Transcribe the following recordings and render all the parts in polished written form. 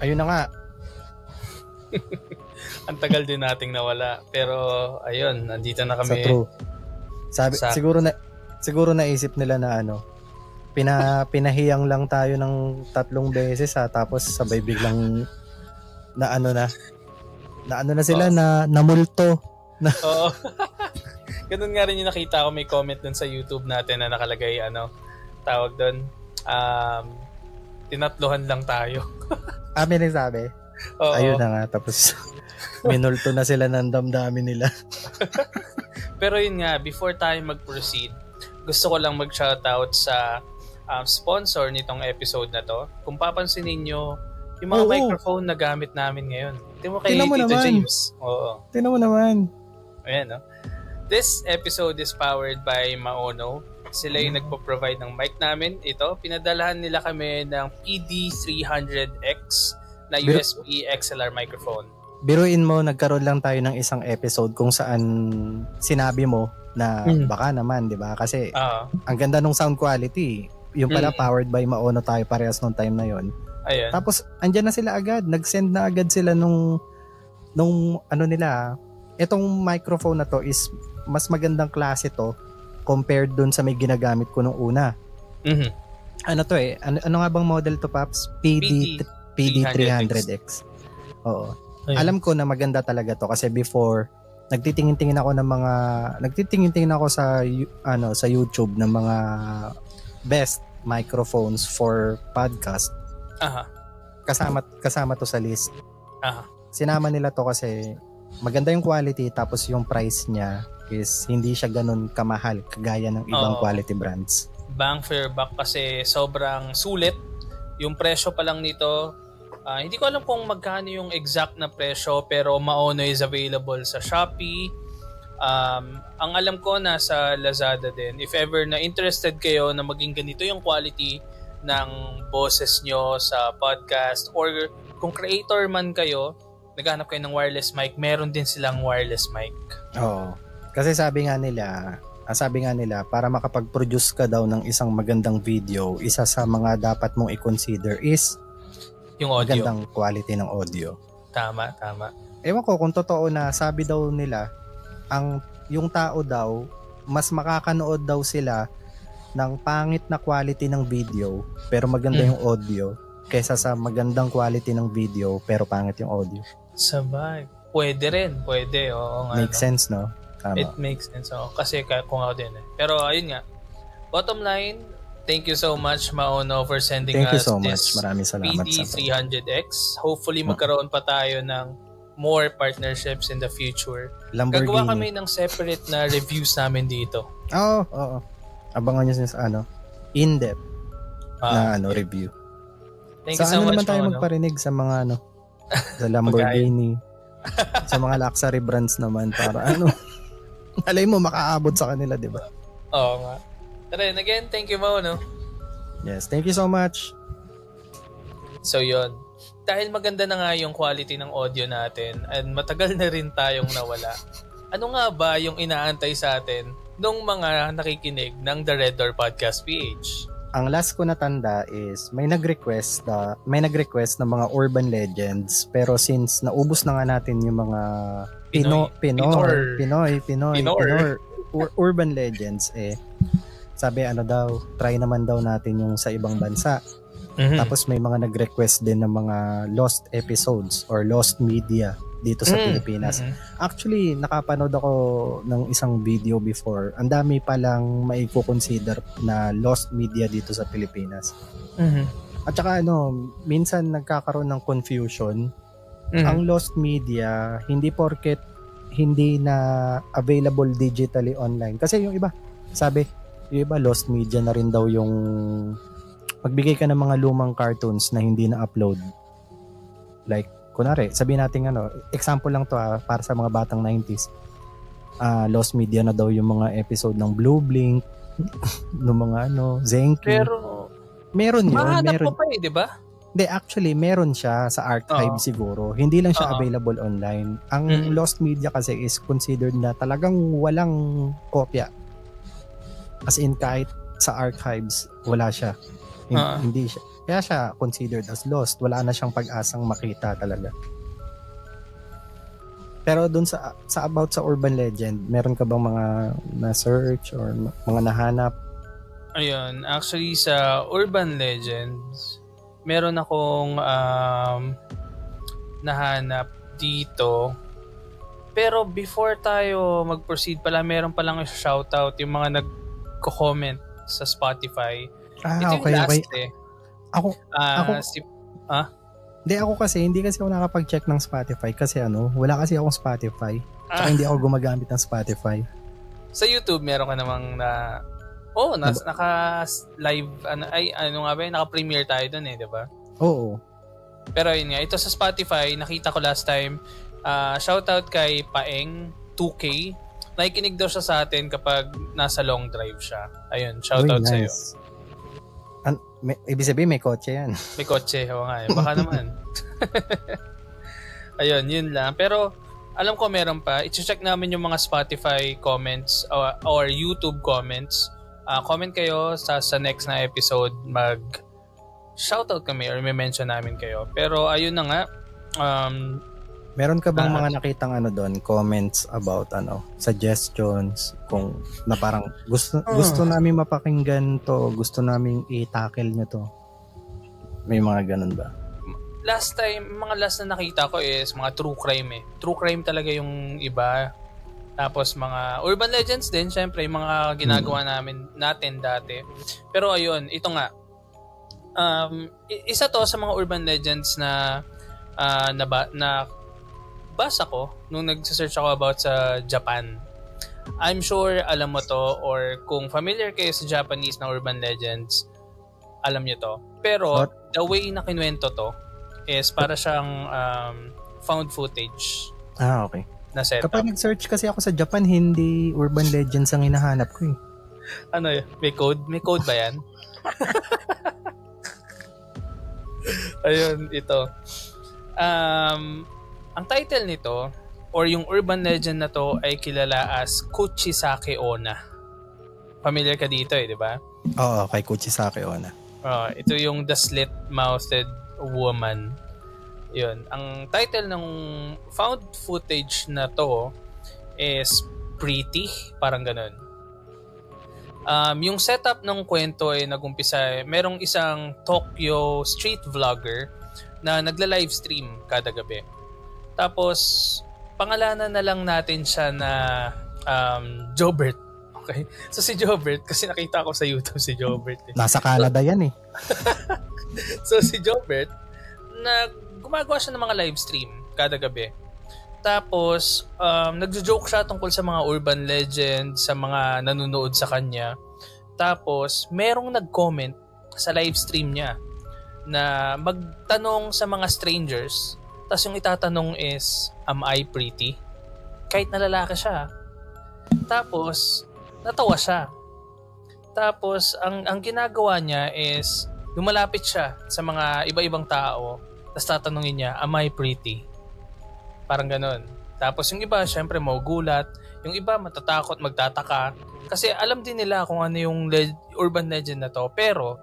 ayun na nga. Ang tagal din nating nawala. Pero, ayun, nandito na kami. Sa true. Siguro naisip nila na pinahiyang lang tayo ng 3 beses tapos sabay biglang na sila na namulto. Oo. Ganun nga rin yung nakita ko, may comment dun sa YouTube natin na nakalagay, tawag dun, tinatlohan lang tayo. May nagsabi? Oo. Ayun na nga, tapos minulto na sila ng damdamin nila. Pero yun nga, before tayo mag-proceed, gusto ko lang mag-shoutout sa sponsor nitong episode na to. Kung papansin ninyo, yung mga microphone na gamit namin ngayon. Tingnan mo kay Tito James. Oo. Tingnan mo naman. Ayan, no? This episode is powered by Maono. Sila yung nagpo-provide ng mic namin. Ito, pinadalahan nila kami ng PD300X na USB XLR microphone. Biruin mo, nagkaroon lang tayo ng isang episode kung saan sinabi mo na baka naman, di ba? Kasi ang ganda ng sound quality. Yung pala powered by Maono tayo parehas nung time na yon. Ayan. Tapos andyan na sila agad. Nag-send na agad sila nung nila. Itong microphone na to is mas magandang klase to compared dun sa may ginagamit ko nung una. Mm-hmm. Ano to ano nga bang model to, Paps? PD300X. Oo. Ayun. Alam ko na maganda talaga to kasi before nagtitingin-tingin ako sa YouTube ng mga best microphones for podcast. Aha. Kasama to sa list. Aha. Sinama nila to kasi maganda yung quality tapos yung price niya is hindi siya ganun kamahal kagaya ng ibang quality brands. Bang for your buck kasi sobrang sulit. Yung presyo pa lang nito, hindi ko alam kung magkano yung exact na presyo pero Maono is available sa Shopee. Ang alam ko nasa Lazada din. If ever na interested kayo na maging ganito yung quality ng boses nyo sa podcast or kung creator man kayo, naghanap kayo ng wireless mic, meron din silang wireless mic. Oo. Kasi sabi nga nila para makapag-produce ka daw ng isang magandang video, isa sa mga dapat mong i-consider is yung audio. Magandang quality ng audio. Tama. Ewan ko kung totoo na sabi daw nila yung tao daw mas makakanood daw sila ng pangit na quality ng video pero maganda yung audio kaysa sa magandang quality ng video pero pangit yung audio. Sabay. Pwede rin. Oo nga. Makes sense, no? Tama. It makes sense. Kasi kung ako din. Pero ayun nga. Bottom line, thank you so much Maono for sending us this PD300X. Hopefully magkaroon pa tayo ng more partnerships in the future. Lamborghini. Gagawa kami ng separate na reviews namin dito. Oo. Abangan nyo sa in-depth na review. Thank you so much, naman tayo magparinig sa mga sa Lamborghini, sa mga luxury brands naman para alay mo makaabot sa kanila, di ba? Oo nga. Tara, again, thank you Maono. Yes, thank you so much. So yun, dahil maganda na nga yung quality ng audio natin and matagal na rin tayong nawala, ano nga ba yung inaantay sa atin nung mga nakikinig ng The Red Door Podcast PH? Ang last ko natanda is may nag-request ng mga urban legends pero since naubos na nga natin yung mga Pinoy urban legends sabi try naman daw natin yung sa ibang bansa. Tapos may mga nag-request din ng mga lost episodes or lost media dito sa Pilipinas. Actually, nakapanood ako ng isang video before. Ang dami palang maiko-consider na lost media dito sa Pilipinas. At saka minsan nagkakaroon ng confusion. Ang lost media, hindi porket hindi na available digitally online. Kasi yung iba lost media na rin daw yung magbigay ka ng mga lumang cartoons na hindi na-upload. Like, kunwari, sabihin natin example lang to para sa mga batang 90s. Lost media na daw yung mga episode ng Blue Blink, ng mga Zenki. Pero, meron yun. mahanap mo pa di ba? Hindi, actually, meron siya sa archive siguro. Hindi lang siya available online. Ang lost media kasi is considered na talagang walang kopya. As in, kahit sa archives, wala siya. Hindi siya. Kaya siya considered as lost. Wala na siyang pag-asang makita talaga. Pero dun sa about sa urban legend, meron ka bang mga na-search or mga nahanap? Ayun, actually sa urban legends, meron akong nahanap dito. Pero before tayo mag-proceed pala, meron palang shoutout yung mga nagko-comment sa Spotify. Ito okay, yung last okay. Ako hindi kasi ako nakapag-check ng Spotify kasi wala kasi akong Spotify. Tsaka hindi ako gumagamit ng Spotify. Sa YouTube meron ka namang naka-live naka-premiere tayo doon di ba? Oo. Pero yun nga, ito sa Spotify, nakita ko last time, shoutout kay Paeng 2K. Nakikinig daw siya sa atin kapag nasa long drive siya. Ayun, shoutout nice. Sa'yo. Ibig sabihin may kotse yan. May kotse, nga. Baka naman. Ayun, yun lang. Pero alam ko meron pa. I-check namin yung mga Spotify comments or YouTube comments. Comment kayo sa next na episode. Shoutout kami or may mention namin kayo. Pero ayun na nga. Meron ka bang mga nakitang doon, comments about suggestions kung na parang gusto namin mapakinggan to, gusto namin i-tackle nyo to? May mga ganun ba? Last na nakita ko is mga true crime True crime talaga yung iba. Tapos mga urban legends din, syempre yung mga ginagawa natin dati. Pero ayun, ito nga. Isa to sa mga urban legends na basa ko nung nag-search ako about sa Japan. I'm sure alam mo to or kung familiar kayo sa Japanese na urban legends, alam nyo to. Pero the way na kinuwento to is para siyang found footage. Okay. Na setup. Kapag nag-search kasi ako sa Japan, hindi urban legends ang hinahanap ko Ano yun? May code? May code ba yan? Ayun, ito. Ang title nito or yung urban legend na to ay kilala as Kuchisake Onna. Familiar ka dito di ba? Oo, kay Kuchisake Onna. Ito yung The Slit-Mouthed Woman. Yun. Ang title ng found footage na to is Pretty, parang ganun. Yung setup ng kwento ay nagumpisa merong isang Tokyo street vlogger na nagla-livestream kada gabi. Tapos, pangalanan na lang natin siya na Jobert. Okay? So, si Jobert, kasi nakita ko sa YouTube si Jobert. Nasa Canada yan So, si Jobert, gumagawa siya ng mga live stream kada gabi. Tapos, nagjo-joke siya tungkol sa mga urban legend, sa mga nanonood sa kanya. Tapos, merong nag-comment sa live stream niya na magtanong sa mga strangers. Tapos yung itatanong is, am I pretty? Kahit na lalaki siya. Tapos, natawa siya. Tapos, ang ginagawa niya is, lumalapit siya sa mga iba-ibang tao. Tapos tatanungin niya, am I pretty? Parang ganun. Tapos yung iba, syempre, maugulat. Yung iba, matatakot, magtataka. Kasi alam din nila kung ano yung urban legend na to. Pero,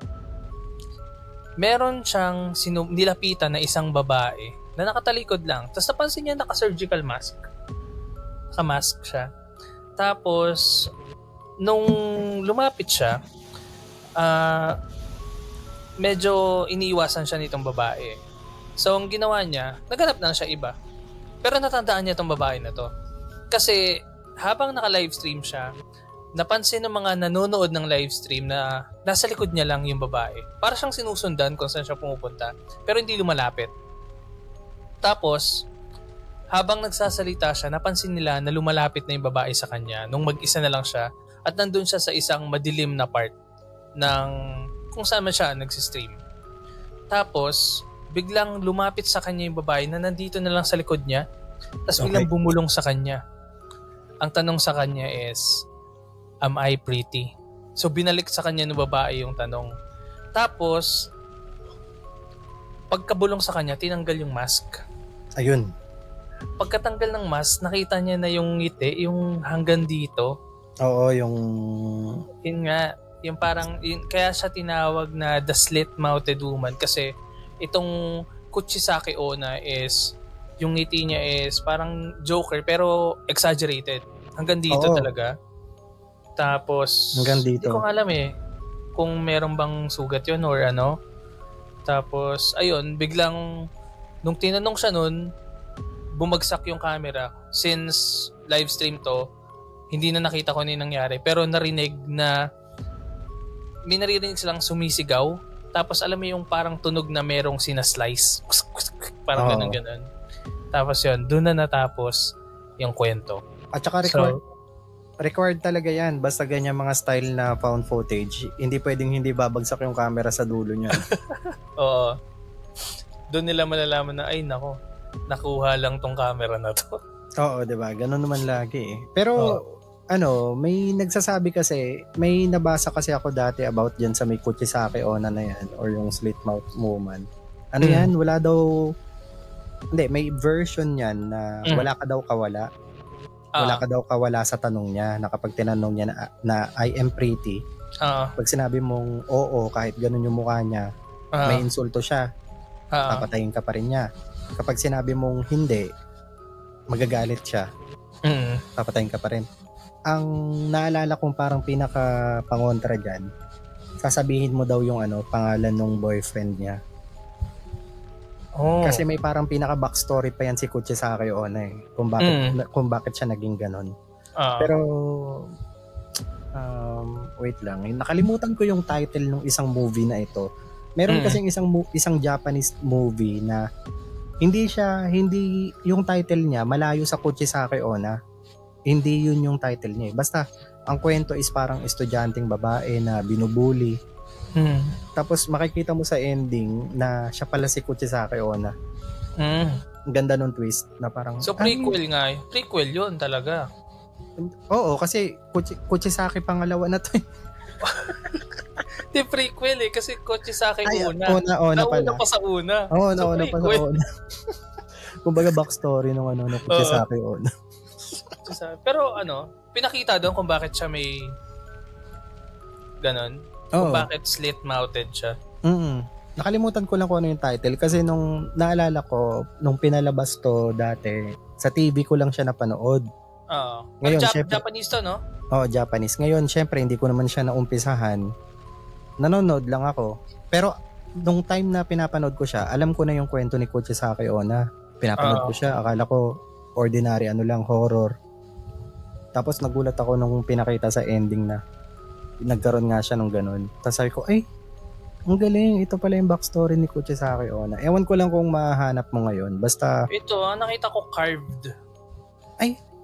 meron siyang nilapitan na isang babae na nakatalikod lang. Tapos napansin niya naka-surgical mask. Naka-mask siya. Tapos, nung lumapit siya, medyo iniiwasan siya nitong babae. So, ang ginawa niya, naghanap na siya iba. Pero natandaan niya itong babae na to. Kasi, habang naka-livestream siya, napansin ng mga nanonood ng livestream na nasa likod niya lang yung babae. Para siyang sinusundan kung saan siya pumupunta. Pero hindi lumalapit. Tapos, habang nagsasalita siya, napansin nila na lumalapit na yung babae sa kanya nung mag-isa na lang siya at nandun siya sa isang madilim na part ng kung saan man siya nagsistream. Tapos, biglang lumapit sa kanya yung babae na nandito na lang sa likod niya tapos biglang bumulong sa kanya. Ang tanong sa kanya is, am I pretty? So, binalik sa kanya ng babae yung tanong. Tapos, pagkabulong sa kanya, tinanggal yung mask. Ayun. Pagkatanggal ng mask, nakita niya na yung ngiti, yung hanggang dito. Oo, yung... Yun nga, Yung parang, kaya siya tinawag na the slit-mouthed woman kasi itong Kuchisake Onna is, yung ngiti niya is parang Joker pero exaggerated. Hanggang dito talaga. Tapos, hanggang dito. Hindi ko alam kung meron bang sugat yun or ano. Tapos, ayun, biglang, nung tinanong siya nun, bumagsak yung camera. Since live stream to, hindi na nakita ko yung nangyari. Pero narinig na, may naririnig silang sumisigaw. Tapos alam mo yung parang tunog na merong sinaslice. Parang ganun-ganun. Tapos yun, doon na natapos yung kwento. At saka required talaga yan. Basta ganyan mga style na found footage. Hindi pwedeng hindi babagsak yung camera sa dulo niya. Oo. Doon nila malalaman na, ay nako, nakuha lang tong camera na to. Oo, diba? Ganun naman lagi Pero, may nagsasabi kasi, may nabasa kasi ako dati about dyan sa may Kuchisake Onna na yan or yung slit-mouthed woman. Yan? Wala daw, may version yan na wala ka daw kawala. Wala ka daw kawala sa tanong niya na kapag tinanong niya na I am pretty. Pag sinabi mong oo, kahit ganun yung mukha niya, may insulto siya. Papatayin ka pa rin niya. Kapag sinabi mong hindi, magagalit siya. Papatayin ka pa rin. Ang naalala kong parang pinaka-pangontra dyan, sasabihin mo daw yung pangalan ng boyfriend niya. Kasi may parang pinaka-backstory pa yan si Kuchisake Onna kung bakit siya naging ganon. Pero wait lang, nakalimutan ko yung title ng isang movie na ito. Meron kasing isang Japanese movie na hindi yung title niya malayo sa Kuchisake Onna. Hindi yun yung title niya. Basta ang kwento is parang estudyanteng babae na binubuli. Tapos makikita mo sa ending na siya pala si Kuchisake Onna. Ang ganda nung twist na parang... So prequel nga. Prequel yun talaga. Oo, kasi Kuchisake pangalawa na to. Di prequel kasi Kuchisake una. Nauna pala. Pa sa una. Oo, nauna pa sa una. Kumbaga backstory nung Kuchisake Onna. Pero pinakita doon kung bakit siya may ganon. Kung bakit slit-mouthed siya. Nakalimutan ko lang kung ano yung title kasi nung naalala ko, nung pinalabas to dati, sa TV ko lang siya napanood. Ngayon, Japanese to, no? Oo, Japanese. Ngayon, syempre, hindi ko naman siya naumpisahan. Nanonood lang ako. Pero, nung time na pinapanood ko siya, alam ko na yung kwento ni Kuchisake Onna. Pinapanood ko siya, akala ko ordinary, horror. Tapos nagulat ako nung pinakita sa ending na nagkaroon nga siya nung ganun. Tapos sabi ko, ang galing. Ito pala yung backstory ni Kuchisake Onna. Ewan ko lang kung mahanap mo ngayon. Basta... Ito, nakita ko carved.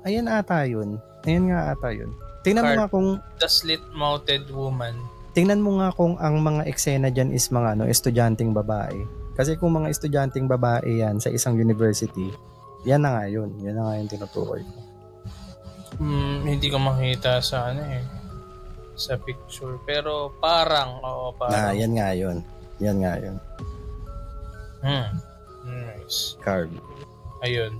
Ayan ata yun. Ayan nga ata yun. Tingnan mo nga kung... The slit-mouthed woman. Tingnan mo nga kung ang mga eksena dyan is mga estudyanteng babae. Kasi kung mga estudyanteng babae yan sa isang university, yan na nga yun. Yan na nga yung tinutukoy ko. Hindi ko makita sa sa picture. Pero parang, parang. Yan nga yun. Yan nga yun. Nice. Carved. Ayun.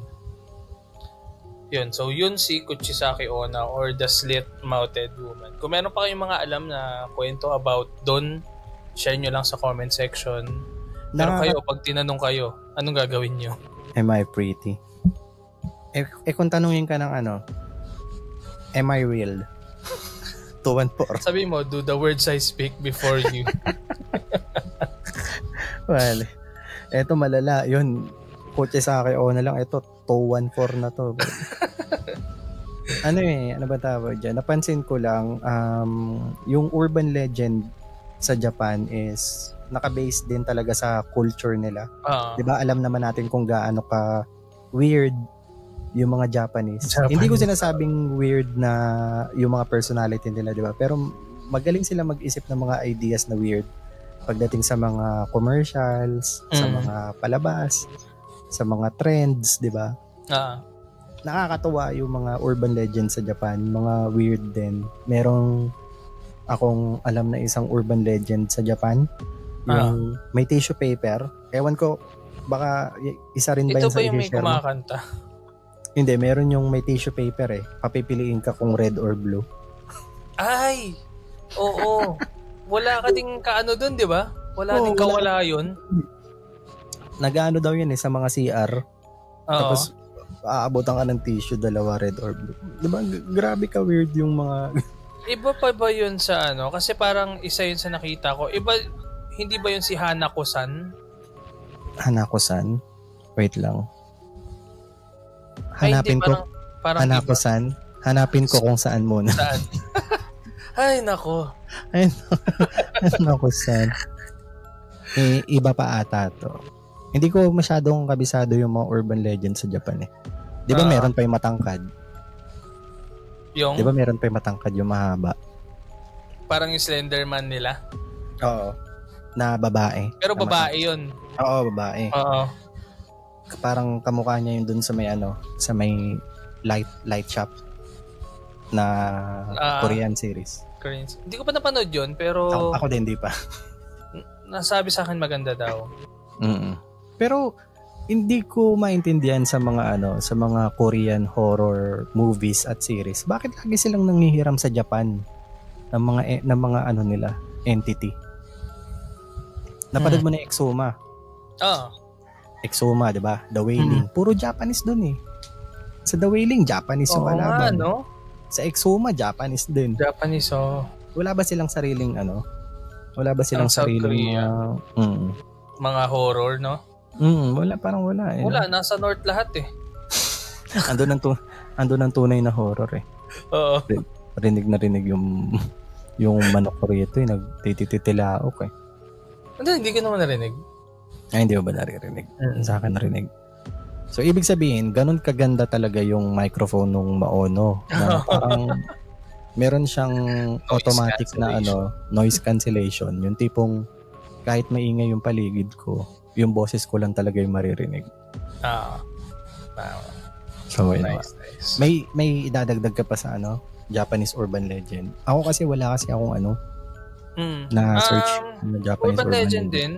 Yun. So, yun si Kuchisake Onna or the slit-mouthed woman. Kung meron pa kayong mga alam na kwento about doon, share nyo lang sa comment section. Pero kayo, pag tinanong kayo, anong gagawin nyo? Am I pretty? Kung tanungin ka ng am I real? 214. Sabi mo, do the words I speak before you. Well, eto malala. Yun, Kuchisake Onna lang. Ito, 214 na to. Ano ba tawag dyan? Napansin ko lang, yung urban legend sa Japan is naka-base din talaga sa culture nila. Diba, alam naman natin kung gaano ka weird yung mga Japanese. Hindi ko sinasabing weird na yung mga personality nila, diba? Pero magaling sila mag-isip ng mga ideas na weird pagdating sa mga commercials, sa mga palabas, sa mga trends, diba? Nakakatuwa yung mga urban legends sa Japan, mga weird din. Merong akong alam na isang urban legend sa Japan, yung may tissue paper. Ewan ko, baka isa rin ba ito yun sa ba yung may kumakanta? Hindi, meron yung may tissue paper Papipiliin ka kung red or blue. Ay! Oo. wala ka ding kaano doon, di ba? Wala ding kawala yun. Nag-ano daw yun sa mga CR. Oo. Tapos, aabotan ka ng tissue, 2 red or blue. Diba? Grabe ka weird yung mga... Iba pa ba yun sa ano? Kasi parang isa yun sa nakita ko. Iba, hindi ba yun si Hanako-san? Hanako-san? Wait lang. Hanapin ko. Parang Hanako-san? Hanapin ko kung saan muna. Saan? Ay, nako. Ay, Hanako-san. Iba pa ata to. Hindi ko masyadong kabisado yung mga urban legends sa Japan eh. Di ba meron pa yung matangkad? Yung? Di ba meron pa yung matangkad yung mahaba? Parang yung Slenderman nila? Oo. Na babae. Pero babae yun. Oo, babae. Oo. Parang kamukha niya yun dun sa may sa may light shop na Korean series. Korean. Hindi ko pa napanood yun, pero... Ako din, di pa. Nasabi sa akin maganda daw. Pero hindi ko maintindihan sa mga sa mga Korean horror movies at series. Bakit lagi silang nanghihiram sa Japan ng mga nila, entity? Napanood mo na Exuma? Exuma, 'di ba? The Wailing. Puro Japanese doon eh. Sa The Wailing, Japanese yung kalaban. No? Sa Exuma, Japanese din. Japanese, Wala ba silang sariling Wala ba silang sariling mga horror, no? Wala, parang wala eh. Wala, nasa north lahat eh. Andun ang tunay na horror eh. Oo. Rinig na rinig yung manok ko rito eh, nagtititilaok eh. Hindi ko naman narinig. Ay, hindi ba naririnig? Sa akin narinig. So, ibig sabihin, ganun kaganda talaga yung microphone nung Maono. Na parang meron siyang automatic na noise cancellation. Yung tipong kahit maingay yung paligid ko, yung boses ko lang talaga yung maririnig. So, nice. May idadagdag ka pa sa Japanese urban legend. Ako kasi wala kasi akong na search na Japanese urban legend din.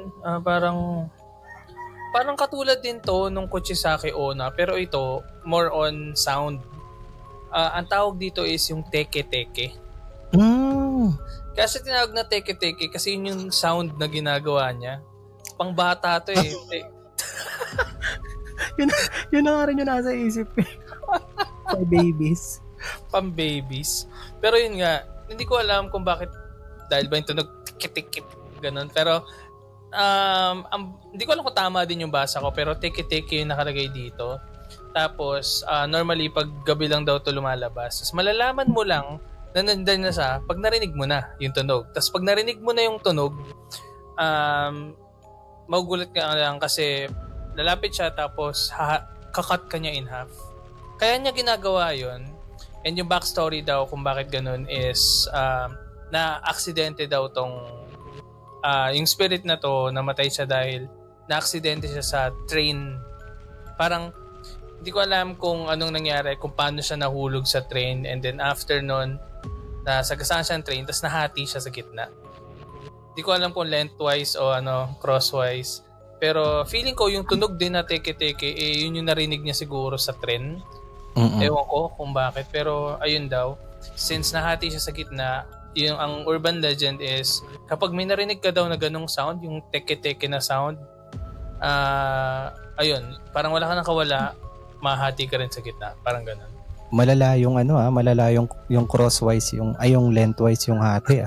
Parang katulad din to nung Kuchisake Onna, pero ito more on sound. Ang tawag dito is yung teke-teke. Kasi tinawag na teke-teke kasi yun yung sound na ginagawa niya. Pangbata to eh. yun na nga rin yung nasa isip eh. Babies. Pang-babies. Pero yun nga, hindi ko alam kung bakit dahil ba yung tunog tikit-tikit ganun. Pero hindi ko alam kung tama din yung basa ko, pero teke-teke yung nakalagay dito. Tapos normally pag gabi lang daw to lumalabas. Tapos malalaman mo lang na nandiyan na siya pag narinig mo na yung tunog. Tapos pag narinig mo na yung tunog, magugulat ka lang kasi lalapit siya tapos kakat ka niya in half. Kaya niya ginagawa yun. And yung backstory daw kung bakit ganun is na aksidente daw tong yung spirit na to, namatay siya dahil na aksidente siya sa train. Parang hindi ko alam kung anong nangyari, kung paano siya nahulog sa train, and then after nun nasagasaan siya ng train tapos nahati siya sa gitna. Hindi ko alam kung lengthwise o crosswise. Pero feeling ko yung tunog din na teke-teke, yun yung narinig niya siguro sa train. Ewan ko kung bakit. Pero ayun daw, since nahati siya sa gitna, yung ang urban legend is kapag may narinig ka daw na ganong sound, yung teke-teke na sound, ayun, parang wala ka nang kawala, mahati ka rin sa gitna. Parang ganun. Malala yung malala yung crosswise, yung lengthwise yung hati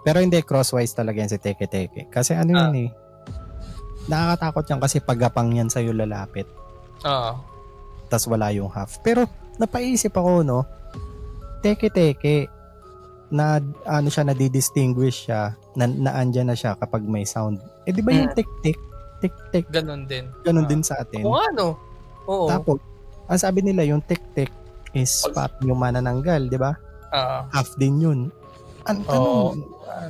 Pero hindi crosswise talaga yan si teke-teke. Kasi yun eh. Nakakatakot yan kasi pagapang yan sa'yo lalapit. Tas wala yung half. Pero napaisip ako teke-teke na siya nadidistinguish siya na andyan na siya kapag may sound. Di ba yung tik-tik? Tik-tik. Ganun din. Ganun din sa atin. Oo. Tapos, ang sabi nila yung tik-tik is yung manananggal, di ba? Half din yun.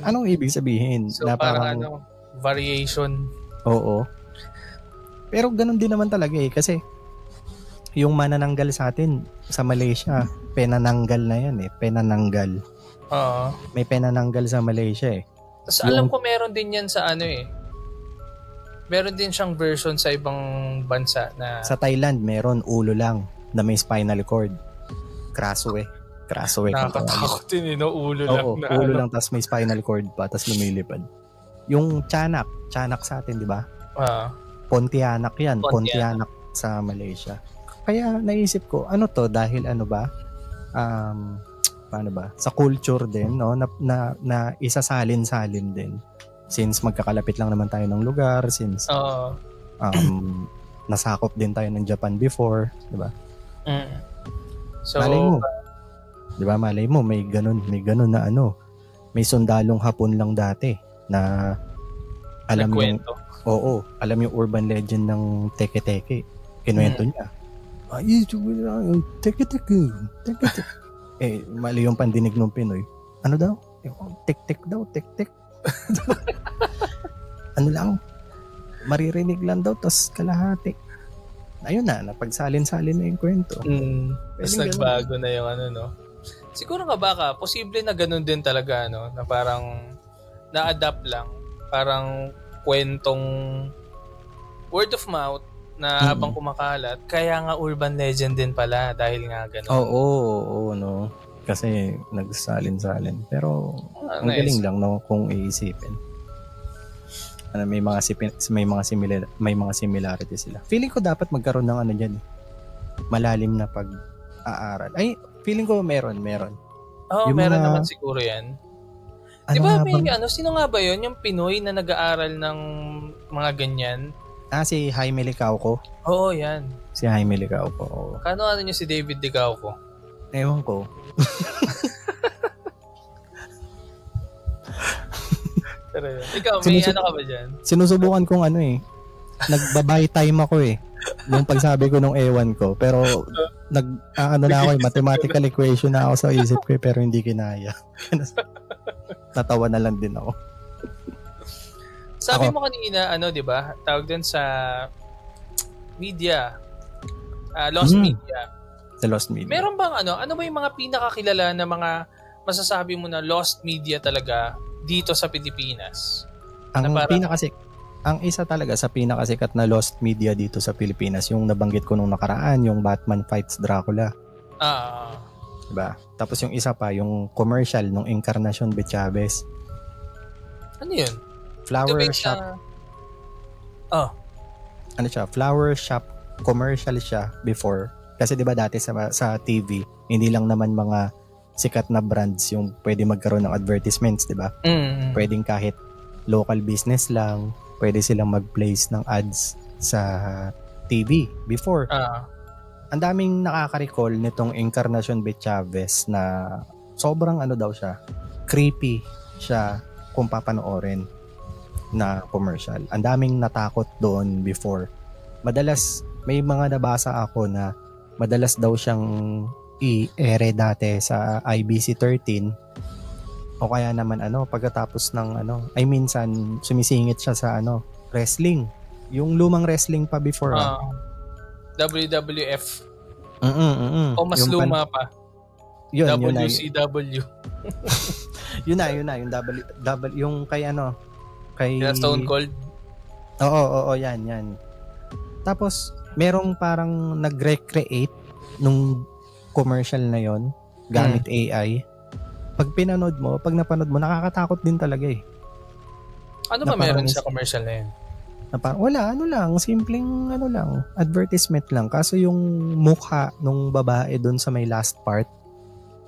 Anong ibig sabihin? So, na parang variation. Oo. Pero ganun din naman talaga kasi yung manananggal sa atin sa Malaysia, penananggal na yan penananggal. May penananggal sa Malaysia Tapos alam ko meron din yan sa meron din siyang version sa ibang bansa na... Sa Thailand, meron ulo lang na may spinal cord. Kraso Craswell. Nakakatakot din, no? Ulo lang. Oo, ulo lang, tapos may spinal cord pa, tapos lumilipad. Yung Tiyanak sa atin, di ba? Pontianak yan. Pontianak sa Malaysia. Kaya naisip ko, ano to? Dahil ano ba? Paano ba? Sa culture din, no? Na isasalin-salin din. Since magkakalapit lang naman tayo ng lugar, since nasakop din tayo ng Japan before, di ba? So, malay mo, may ganun na ano, may sundalong Hapon lang dati na alam yung urban legend ng Teke-Teke. Kinuwento niya. Teke-Teke. Mali yung pandinig ng Pinoy. Ano daw? Tek-tek daw, tek-tek. Ano lang? Maririnig lang daw, tas kalahati. Ayun na, napagsalin-salin na yung kwento. Mas nagbago na yung ano, no? Siguro nga baka, posible na ganun din talaga, no? Na parang na-adapt lang. Parang kwentong word of mouth na habang kumakalat. Kaya nga urban legend din pala dahil nga ganun. Oo, no? Kasi nagsalin-salin. Pero ang galing lang, no? Kung iisipin. May mga similarity sila. Feeling ko dapat magkaroon ng ano diyan. Malalim na pag-aaral. Ay, feeling ko meron. Meron naman siguro 'yan. Di ba may sino nga ba 'yon? Yung Pinoy na nag-aaral ng mga ganyan? Si Jaime Licauco. Oo, 'yan. Si Jaime Licauco. Kano niyo si David Licauco? Ewan ko. Pero ikaw, may ano ka ba dyan? Sinusubukan kong nagbabay time ako nung pagsabi ko nung ewan ko. Pero mathematical equation na ako sa isip ko pero hindi kinaya. Natawa na lang din ako. Sabi mo kanina, di ba? Tawag din sa media. Lost media. The lost media. Meron bang ano ba yung mga pinakakilala na mga masasabi mo na lost media talaga dito sa Pilipinas? Ang isa talaga sa pinakasikat na lost media dito sa Pilipinas, yung nabanggit ko nung nakaraan, yung Batman Fights Dracula. Diba? Tapos yung isa pa, yung commercial nung Encarnacion B. Chavez. Ano yun? Flower shop. Ano siya? Flower shop commercial siya before. Kasi diba dati sa TV, hindi lang naman mga sikat na brands yung pwede magkaroon ng advertisements, di ba? Pwedeng kahit local business lang, pwede silang mag-place ng ads sa TV before. Ang daming nakaka-recall nitong Encarnacion B. Chavez na sobrang daw siya, creepy siya kung papanoorin na commercial. Ang daming natakot doon before. Madalas, may mga nabasa ako na madalas daw siyang i-ere dati sa IBC 13 o kaya naman pagkatapos ng minsan sumisingit siya sa wrestling, yung lumang wrestling pa before WWF o mas yung luma pa WCW yun na yung yung kay Stone Cold. Oo, yan tapos merong parang nag-recreate nung commercial na yon gamit AI. Pag napanood mo, nakakatakot din talaga Ano ba meron sa commercial na yun? Wala, simpleng advertisement lang. Kaso yung mukha nung babae doon sa may last part,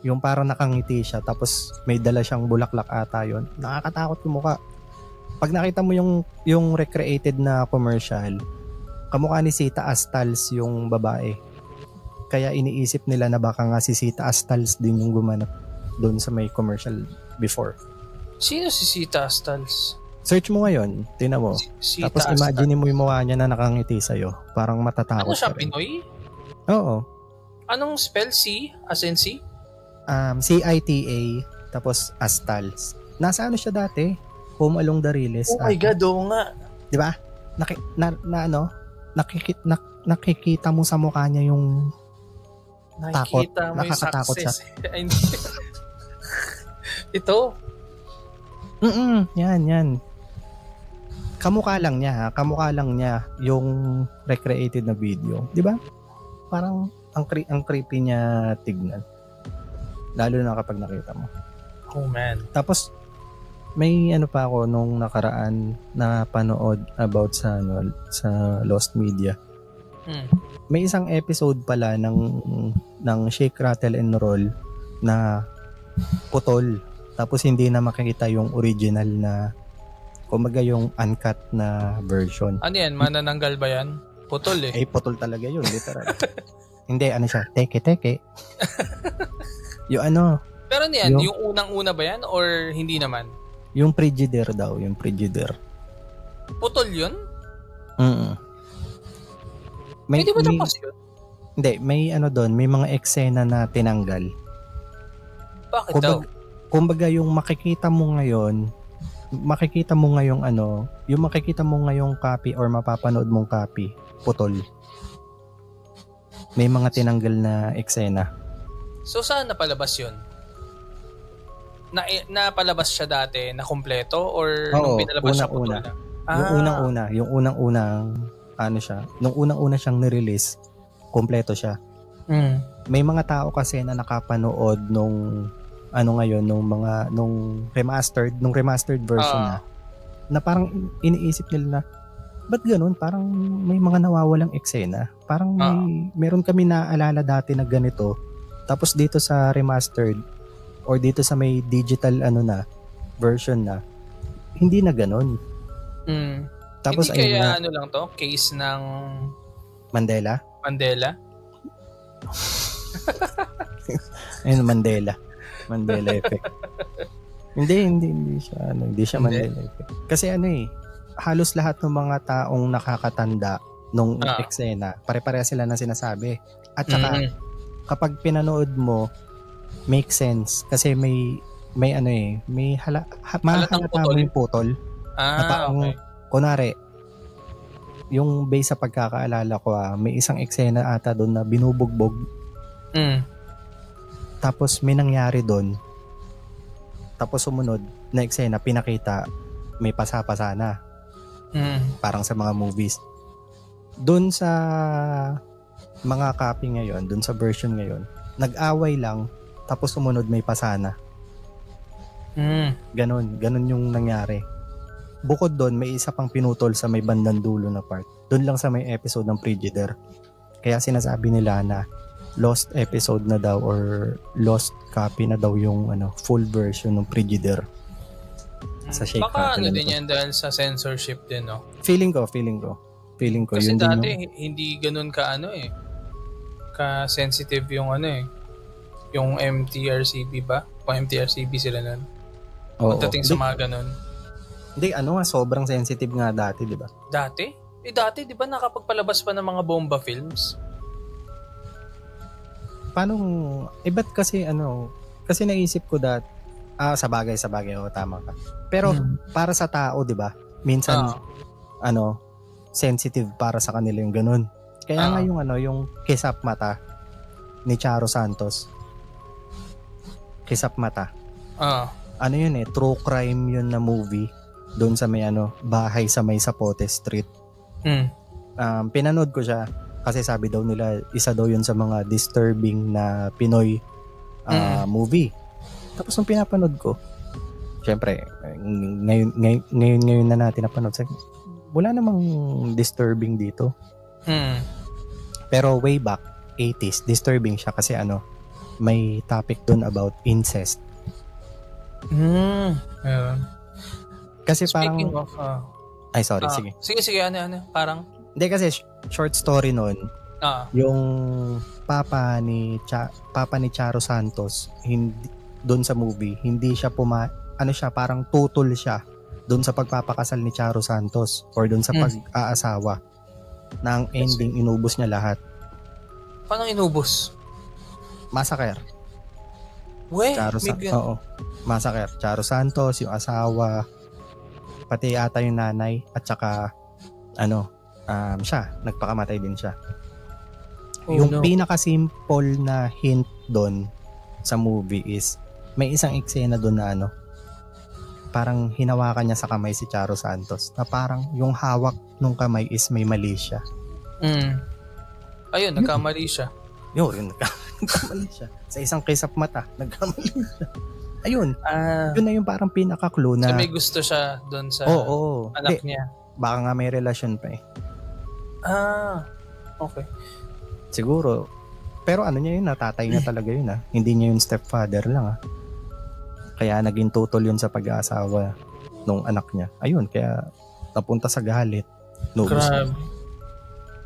yung parang nakangiti siya, tapos may dala siyang bulaklak ata yun. Nakakatakot yung mukha. Pag nakita mo yung recreated na commercial, kamukha ni Sita Astals yung babae. Kaya iniisip nila na baka nga si Sita Astals din yung gumanap doon sa may commercial before. Sino si Sita Astals? Search mo ngayon, tingnan mo. Tapos imagine mo yung mukha niya na nakangiti sa'yo. Parang matatakot. Ano siya, Pinoy? Oo. Anong spell? C? As in C? C-I-T-A tapos Astals. Nasa siya dati? Home Along the Riles. Oh my God, oo nga. Diba? Nakikita mo sa mukha niya yung nakikita mo yung success. Ito? Yan. Kamukha lang niya yung recreated na video. Di ba? Parang ang creepy niya tignan. Lalo na kapag nakita mo. Oh man. Tapos may ano pa ako nung nakaraan na panood about sa Lost Media. May isang episode pala ng Shake, Rattle and Roll na putol. Tapos hindi na makikita yung original na kumbaga yung uncut na version. Ano yan? Manananggal ba yan? Putol eh. Putol talaga yun, literal. Hindi, ano siya? Teke. Yung ano? Pero ano yan? Yung unang-una ba yan? Or hindi naman? Yung Frigidaire daw. Yung Frigidaire. Putol yun? Hindi ba tapos yun? Hindi, may ano doon. May mga eksena na tinanggal. Bakit daw? Kumbaga yung makikita mo ngayong copy or mapapanood mong copy, putol. May mga tinanggal na eksena. So saan napalabas yun? Napalabas siya dati na kumpleto or nung pinalabas siya putol na? Yung unang-unang ano siya, nung unang-una siyang nirelease, kumpleto siya. May mga tao kasi na nakapanood nung remastered version na parang iniisip nila na ba't ganun? Parang may mga nawawalang eksena. Parang meron kami naaalala dati na ganito. Tapos dito sa remastered or dito sa may digital version na, hindi na ganun. Tapos hindi kaya ano lang to? Case ng Mandela? Ayun, Mandela effect. Hindi siya Mandela effect. Kasi halos lahat ng mga taong nakakatanda nung eksena, pare-pareha sila ng sinasabi. At saka kapag pinanood mo, make sense kasi may mahalata mo yung putol. Na parang, okay. Kunwari, yung base sa pagkakaalala ko, may isang eksena ata doon na binubugbog. Tapos may nangyari doon. Tapos sumunod na eksena, pinakita, may pasa-pasa na. Parang sa mga movies. Doon sa mga copy ngayon, doon sa version ngayon, nag-away lang, tapos sumunod may pasa na. Ganon yung nangyari. Bukod doon, may isa pang pinutol sa may bandang dulo na part. Doon lang sa may episode ng Frigidaire. Kaya sinasabi nila na lost episode na daw or lost copy na daw yung full version ng Frigidaire. Sa Shake Baka din yan dahil sa censorship din, no? Feeling ko. Kasi yun dati, hindi ganun ka-sensitive yung yung MTRCB ba? O MTRCB sila nun. Pagdating sa mga ganun. Hindi, sobrang sensitive nga dati, di ba? Dati, di ba nakapagpalabas pa ng mga bomba films? Paano, ba't kasi kasi naisip ko sa bagay, tama ka. Pero para sa tao, di ba? Minsan, sensitive para sa kanila yung ganun. Kaya nga yung Kisap Mata ni Charo Santos. Kisap Mata. Ano yun true crime yun na movie. Doon sa may bahay sa may Zapote Street. Pinanood ko siya kasi sabi daw nila isa daw yun sa mga disturbing na Pinoy movie. Tapos nung pinapanood ko, syempre ngayon na natin napanood, wala namang disturbing dito. Pero way back 80s, disturbing siya kasi may topic doon about incest. Kasi speaking parang sige. Sige, parang hindi kasi short story noon. Yung papa ni Charo Santos, hindi doon sa movie, hindi siya parang tutol siya doon sa pagpapakasal ni Charo Santos or doon sa pag-aasawa. Na ang ending inubos niya lahat. Paano inubos? Massacre. Massacre. Charo Santos, yung asawa, pati ata yung nanay, at saka siya, nagpakamatay din siya. Pinaka-simple na hint doon sa movie is may isang eksena doon na parang hinawakan niya sa kamay si Charo Santos na parang yung hawak nung kamay is may mali siya. Ayun, nagkamali siya. Yun, nagkamali siya. Sa isang kisap mata, nagkamali siya. Ayun, yun na yung parang pinaka-clue na... So may gusto siya doon sa anak niya. Baka nga may relasyon pa eh. Okay. Siguro. Pero ano niya yun, natatay na talaga yun Hindi niya yung stepfather lang Kaya naging tutol yun sa pag-aasawa nung anak niya. Ayun, kaya napunta sa galit. Grabe.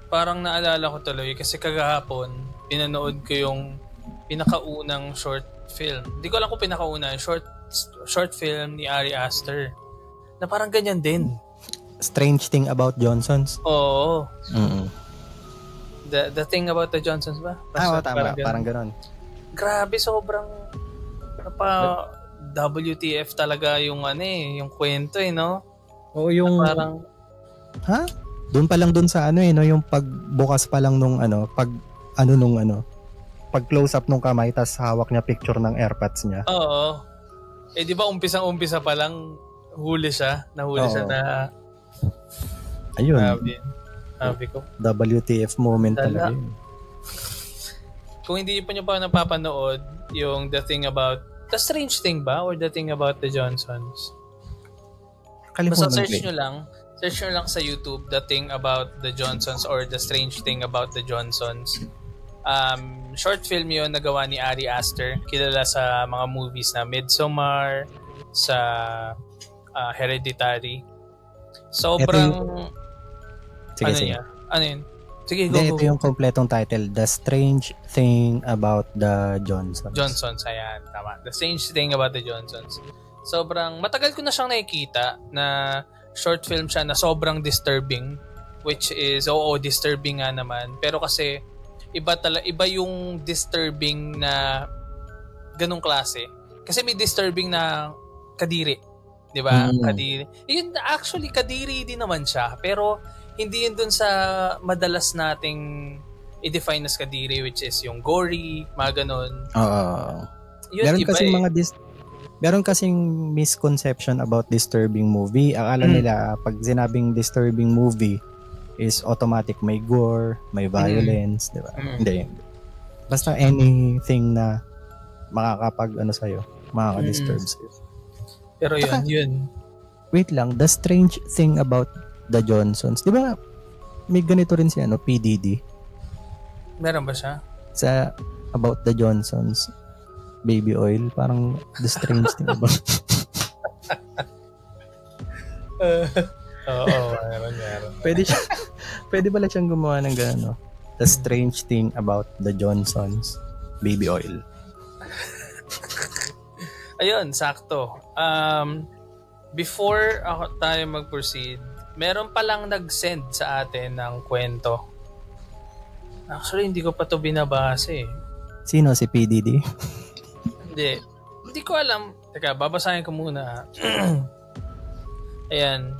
Parang naalala ko tuloy kasi kagahapon, pinanood ko yung pinakaunang short film. Hindi ko alam kung pinakauna, short film ni Ari Aster. Na parang ganyan din. Strange Thing About Johnsons? Oo. Mm-hmm. The Thing About the Johnsons ba? Tama. Parang ganon. Grabe, sobrang WTF talaga yung yung kwento no? Oo, yung... Parang... Ha? Doon pa lang doon sa no, yung pagbukas pa lang nung pag close up nung kamay tas hawak niya picture ng AirPods niya. Oo. Di ba umpisa pa lang nahuli siya na ayun. Sabi ko. WTF moment talaga yun. Kung hindi pa niyo pa napapanood yung The Strange Thing ba or The Thing About the Johnsons? Basta search nyo lang sa YouTube The Thing About the Johnsons or The Strange Thing About the Johnsons. Short film yun nagawa ni Ari Aster, kilala sa mga movies na Midsommar, sa Hereditary. Sobrang Sige. Ano yun? Sige, go. Ito yung kompletong title, The Strange Thing About the Johnsons. Ayan, tama. The Strange Thing About the Johnsons. Sobrang matagal ko na siyang nakikita na short film siya na sobrang disturbing, which is disturbing nga naman, pero kasi iba yung disturbing na ganung klase. Kasi may disturbing na kadiri, 'di ba? Kadiri. Yun actually kadiri din naman siya, pero hindi yun dun sa madalas nating i-define as kadiri, which is yung gory, mga ganun. Meron kasi meron kasing misconception about disturbing movie. Akala nila pag sinabing disturbing movie is automatic may gore, may violence, di ba? Hindi. Basta anything na makaka-disturb sa'yo. Pero yun. Wait lang, The Strange Thing About the Johnsons. Di ba may ganito rin si PDD? Meron ba siya? Sa About the Johnsons. Baby oil, parang The Strange Thing About. Meron. Pwede pala siyang gumawa ng gano'n, The Strange Thing About the Johnsons, Baby Oil. Ayun, sakto. Before tayo mag-proceed, meron palang nag-send sa atin ng kwento. Actually, hindi ko pa to binabasa eh. Sino? Si PDD? Hindi ko alam. Teka, babasahin ko muna. Ayan.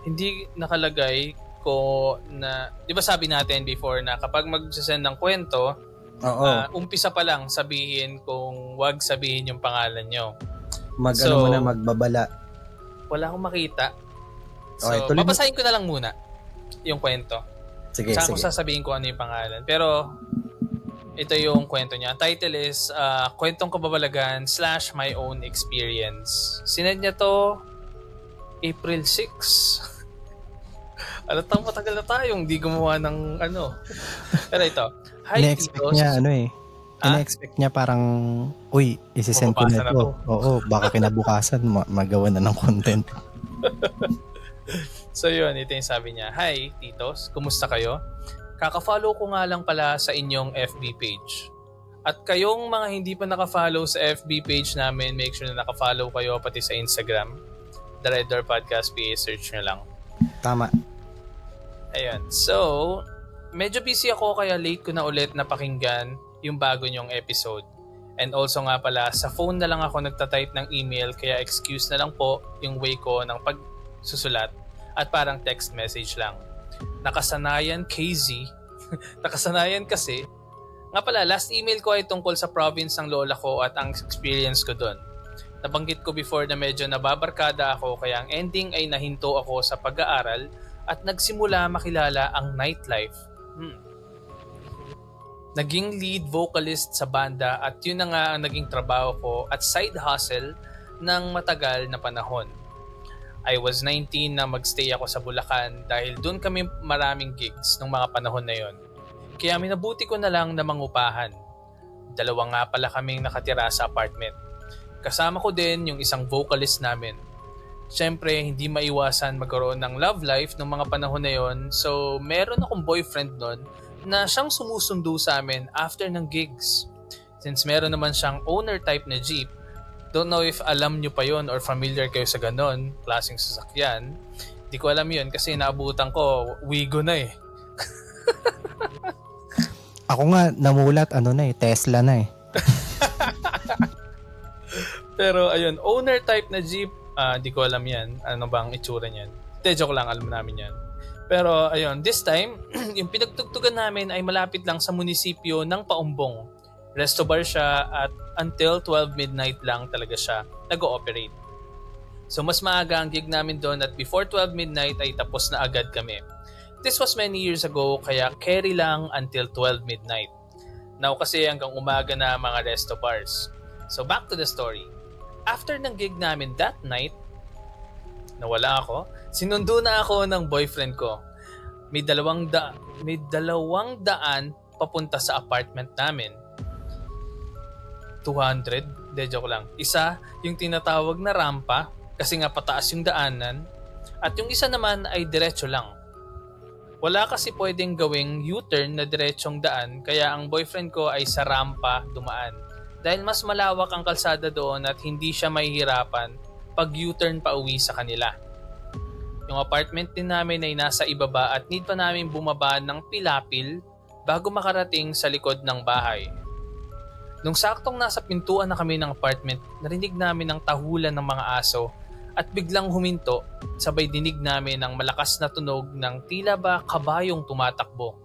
Hindi nakalagay ko na... Di ba sabi natin before na kapag magsasend ng kwento, umpisa pa lang sabihin kung wag sabihin yung pangalan nyo. Magbabala. Wala akong makita. So, babasahin ko na lang muna yung kwento. Sige. Saan ko sasabihin ko ano yung pangalan. Pero... ito yung kwento niya. Ang title is Kwentong Kababalagan / My Own Experience. Sinend niya to April 6. Alatang matagal na tayong di gumawa ng Pero ito. Hi, ina-expect niya ina-expect niya parang isisend ko na to. Oo, baka kinabukasan magawa na ng content. So yun, ito yung sabi niya. Hi, Titos. Kumusta kayo? Kaka-follow ko nga lang pala sa inyong FB page. At kayong mga hindi pa naka-follow sa FB page namin, make sure na naka-follow kayo pati sa Instagram. The Red Door Podcast PA, search nyo lang. Tama. Ayun. So, medyo busy ako kaya late ko na ulit napakinggan yung bago nyong episode. And also nga pala, sa phone na lang ako nagtatype ng email kaya excuse na lang po yung way ko ng pagsusulat at parang text message lang. Nakasanayan kasi. Nga pala, last email ko ay tungkol sa province ng lola ko at ang experience ko doon. Nabanggit ko before na medyo nababarkada ako kaya ang ending ay nahinto ako sa pag-aaral at nagsimula makilala ang nightlife. naging lead vocalist sa banda at yun na nga ang naging trabaho ko at side hustle ng matagal na panahon. I was 19 na magstay ako sa Bulacan dahil doon kami maraming gigs nung mga panahon na yon. Kaya minabuti ko na lang na mangupahan. Dalawa nga pala kaming nakatira sa apartment. Kasama ko din yung isang vocalist namin. Siyempre, hindi maiwasan magkaroon ng love life nung mga panahon na yon. So, meron akong boyfriend noon na siyang sumusundo sa amin after ng gigs. Since meron naman siyang owner type na jeep, don't know if alam nyo pa yon or familiar kayo sa ganon, klaseng sasakyan. Di ko alam yun kasi naabutan ko, Wigo na eh. Ako nga, namulat, Tesla na eh. Pero ayun, owner type na jeep, di ko alam yan. Ano bang itsura niyan? Joke lang, alam namin yan. Pero ayun, this time, yung pinagtugtugan namin ay malapit lang sa munisipyo ng Paumbong. Resto bar siya at until 12 midnight lang talaga siya nag-ooperate. So mas maaga ang gig namin doon at before 12 midnight ay tapos na agad kami. This was many years ago kaya carry lang until 12 midnight. Now kasi hanggang umaga na mga resto bars. So back to the story. After ng gig namin that night, nawala ako, sinundo na ako ng boyfriend ko. May dalawang daan papunta sa apartment namin. 200, joke lang. Isa, yung tinatawag na rampa, kasi nga pataas yung daanan, at yung isa naman ay diretso lang. Wala kasi pwedeng gawing U-turn na diretsong daan, kaya ang boyfriend ko ay sa rampa dumaan. Dahil mas malawak ang kalsada doon at hindi siya mahihirapan pag U-turn pa uwi sa kanila. Yung apartment din namin ay nasa ibaba at need pa namin bumaba ng pilapil bago makarating sa likod ng bahay. Nung saktong nasa pintuan na kami ng apartment, narinig namin ang tahulan ng mga aso at biglang huminto, sabay dinig namin ang malakas na tunog ng tila ba kabayong tumatakbo.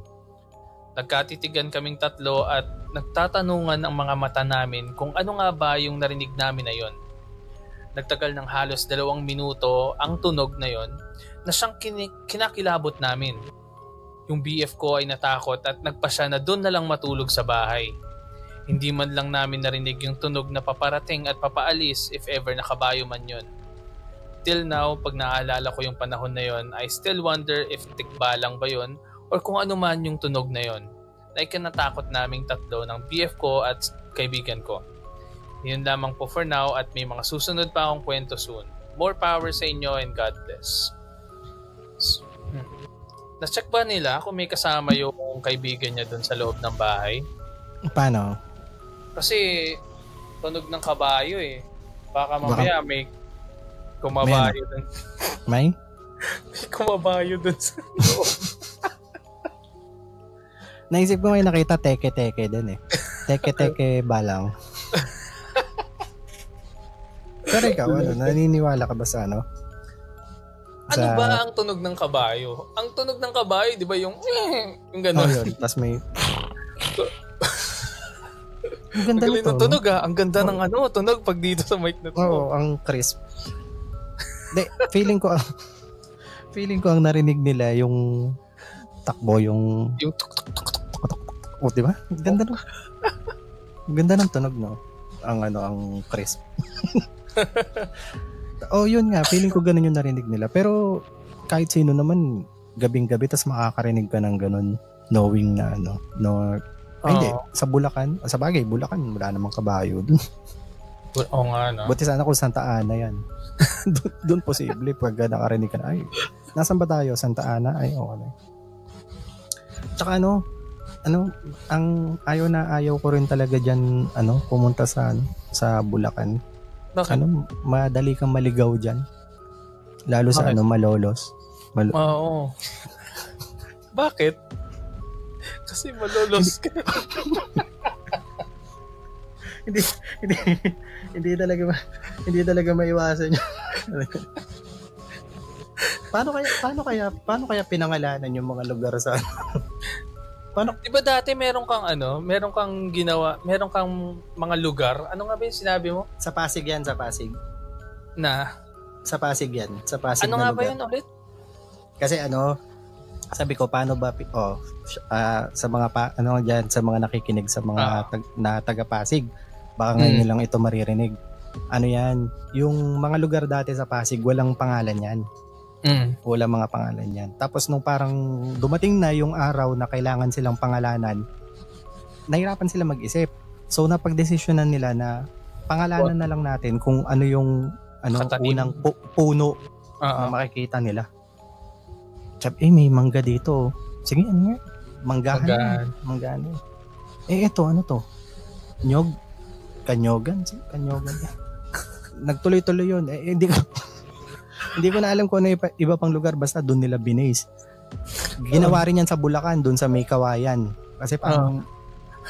Nagkatitigan kaming tatlo at nagtatanungan ang mga mata namin kung ano nga ba yung narinig namin na yon. Nagtagal ng halos 2 minuto ang tunog na yon na siyang kinakilabot namin. Yung BF ko ay natakot at nagpasya na doon na lang matulog sa bahay. Hindi man lang namin narinig yung tunog na paparating at papaalis if ever nakabayo man yun. Till now, pag naaalala ko yung panahon na yon, I still wonder if tikbalang ba yun or kung ano man yung tunog na yon. Like natakot naming tatlo ng BF ko at kaibigan ko. Yun lamang po for now at may mga susunod pa akong kwento soon. More power sa inyo and God bless. Na-check ba nila kung may kasama yung kaibigan niya dun sa loob ng bahay? Paano? Kasi tunog ng kabayo eh. Baka mamaya may kumabayo dun. May? May kumabayo dun sa loob. Naisip ko may nakita teke-teke din eh. Teke-teke balang. Pero ikaw, naniniwala ka ba sa ano? Ano ba ang tunog ng kabayo? Ang tunog ng kabayo, di ba yung gano'n? Oh, yun. Tapos may... Ang ganda nito. Ang tunog Ang ganda ng tunog pag dito sa mic na to. Oo, ang crisp. Feeling ko ang narinig nila yung takbo, yung oh, di ba? Ang ganda no. Ang ganda ng tunog, no? Ang crisp. Oh, yun nga. Feeling ko ganun yung narinig nila. Pero kahit sino naman, gabing-gabi, tas makakarinig ka ng ganun, knowing na hindi. Sa Bulacan, sa bagay, Bulacan, wala namang kabayo dun. Oo nga, no? Buti sana kung Santa Ana yan. Doon posible pag nakarinig ka na, ay, nasan ba tayo? Santa Ana? Ay, okay. Tsaka ang ayaw ko rin talaga dyan, pumunta sa Bulacan. Bakit? Madali kang maligaw dyan. Lalo sa malolos. Oo. Bakit? Kasi malolos ka. hindi talaga maiwasan yun. Paano kaya pinangalanan yung mga lugar sa paano? Diba dati meron kang ginawa, meron kang mga lugar. Ano nga ba yung sinabi mo? Sa Pasig yan, sa Pasig. Na? Sa Pasig yan, sa Pasig ano na nga lugar. ba yun ulit? Kasi Sabi ko, paano ba, sa mga, sa mga nakikinig, sa mga taga-Pasig, baka ngayon lang ito maririnig. Ano yan, yung mga lugar dati sa Pasig, walang pangalan yan. Walang mga pangalan yan. Tapos nung parang dumating na yung araw na kailangan silang pangalanan, nahirapan sila mag-isip. So napagdesisyonan nila na pangalanan na lang natin kung ano yung unang puno na makikita nila. Sabi, may mangga dito. Sige, ano nga? Manggahan. Ito, ano to? Nyog? Kanyogan? Nagtuloy-tuloy yun. Hindi ko na alam kung ano iba pang lugar. Basta doon nila binase. Ginawa rin yan sa Bulacan, doon sa may kawayan. Kasi parang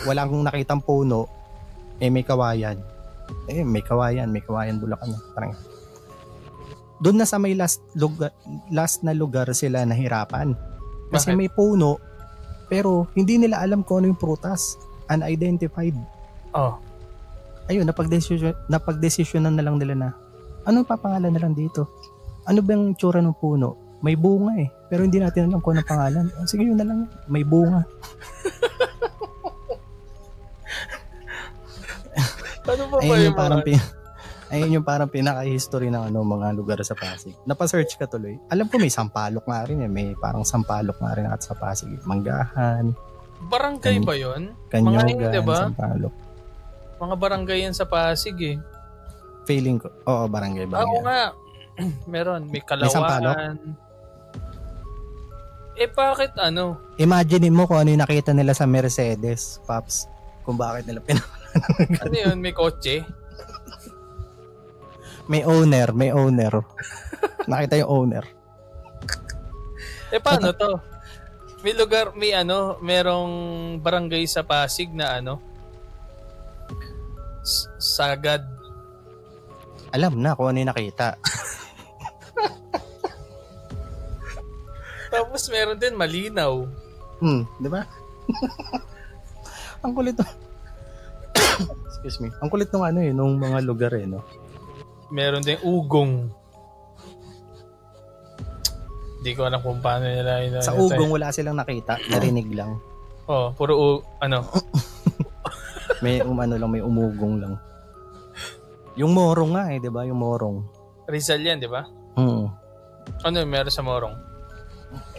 wala akong nakitang puno, may kawayan. May kawayan Bulacan. Parang doon na sa may last na lugar sila nahirapan. Kasi may puno, pero hindi nila alam kung ano yung prutas. Unidentified. Ayun, napagdesisyonan na lang nila na, ano papangalan na lang dito? Ano bang tsura ng puno? May bunga pero hindi natin alam kung ano pangalan. Sige, yun na lang. May bunga. Ano ba yung ayun yung parang pinaka-history ng mga lugar sa Pasig. Napa-search ka tuloy. Alam ko may Sampalok nga rin May parang Sampalok nga rin at sa Pasig. Manggahan. Barangay ba yun? Kanyogan, diba? Sampalok. Mga barangay yan sa Pasig Feeling ko. Oo, barangay. Oo nga. Meron. May Kalawan. May Sampalok? Bakit Imagine mo kung ano yung nakita nila sa Mercedes, Paps. Kung bakit nila ano yun? May kotse? May owner. Nakita yung owner. Paano to? May lugar, merong barangay sa Pasig na Sagad. Alam na kung ano yung nakita. Tapos meron din Malinaw. Di ba? Ang kulit Excuse me. Ang kulit nung nung mga lugar no. Meron din Ugong. Hindi ko alam kung paano nila yun. Sa Ugong wala silang nakita, narinig lang. Puro may may umugong lang. Yung Morong nga 'di ba? Yung Morong. Rizal yan, 'di ba? Ano meron sa Morong?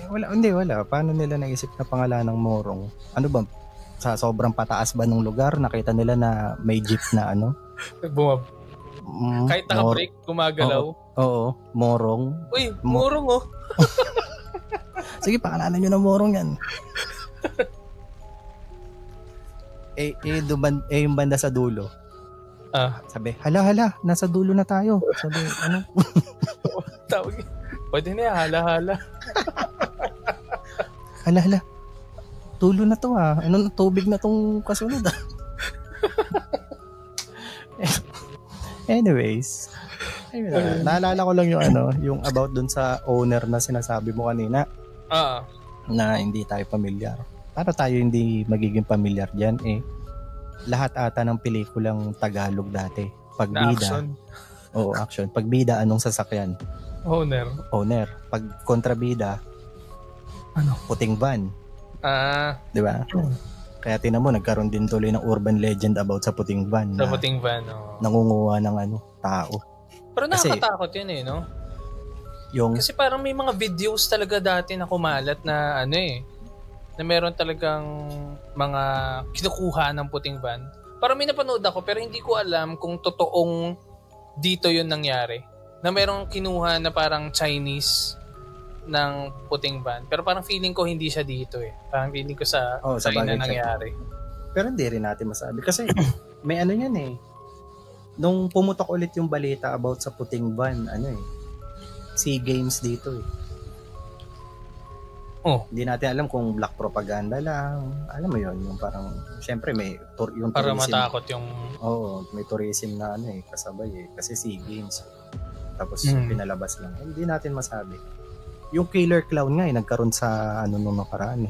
Wala. Paano nila naisip na pangalan ng Morong? Ano ba? Sa sobrang pataas ba ng lugar, nakita nila na may jeep na kahit naka-brake, gumagalaw. Oo, Morong. Uy, Morong Sige, pakalanan nyo ng Morong yan. Yung banda sa dulo. Sabi, hala, nasa dulo na tayo. Sabi, ano? Tawag. Pwede na yan, hala. Hala. Dulo na to tubig na tong kasunod Anyways, naalala ko lang yung about dun sa owner na sinasabi mo kanina. Na hindi tayo pamilyar. Para tayo hindi magiging pamilyar dyan lahat ata ng pelikulang Tagalog dati. Pagbida. Action. Oo, action. Pagbida, anong sasakyan? Owner. Pag kontrabida, puting van. Di ba? Kaya tinan mo, nagkaroon din tuloy ng urban legend about sa puting van. Sa puting van, nangunguha ng tao. Pero nakakatakot yun no? Kasi parang may mga videos talaga dati na kumalat na na meron talagang mga kinukuha ng puting van. Parang may napanood ako pero hindi ko alam kung totoong dito yun nangyari. Na merong kinuha na parang Chinese ng puting van. Pero parang feeling ko hindi siya dito Parang feeling ko sa China nangyari. Pero hindi rin natin masabi. Kasi may yan Nung pumutok ulit yung balita about sa puting van, SEA Games dito Hindi natin alam kung black propaganda lang. Alam mo yon yung parang, syempre may yung para tourism. Para matakot yung... may tourism na kasabay Kasi SEA Games. Tapos pinalabas lang. Hindi natin masabi. Yung killer clown nga nagkaroon sa nung nakaraan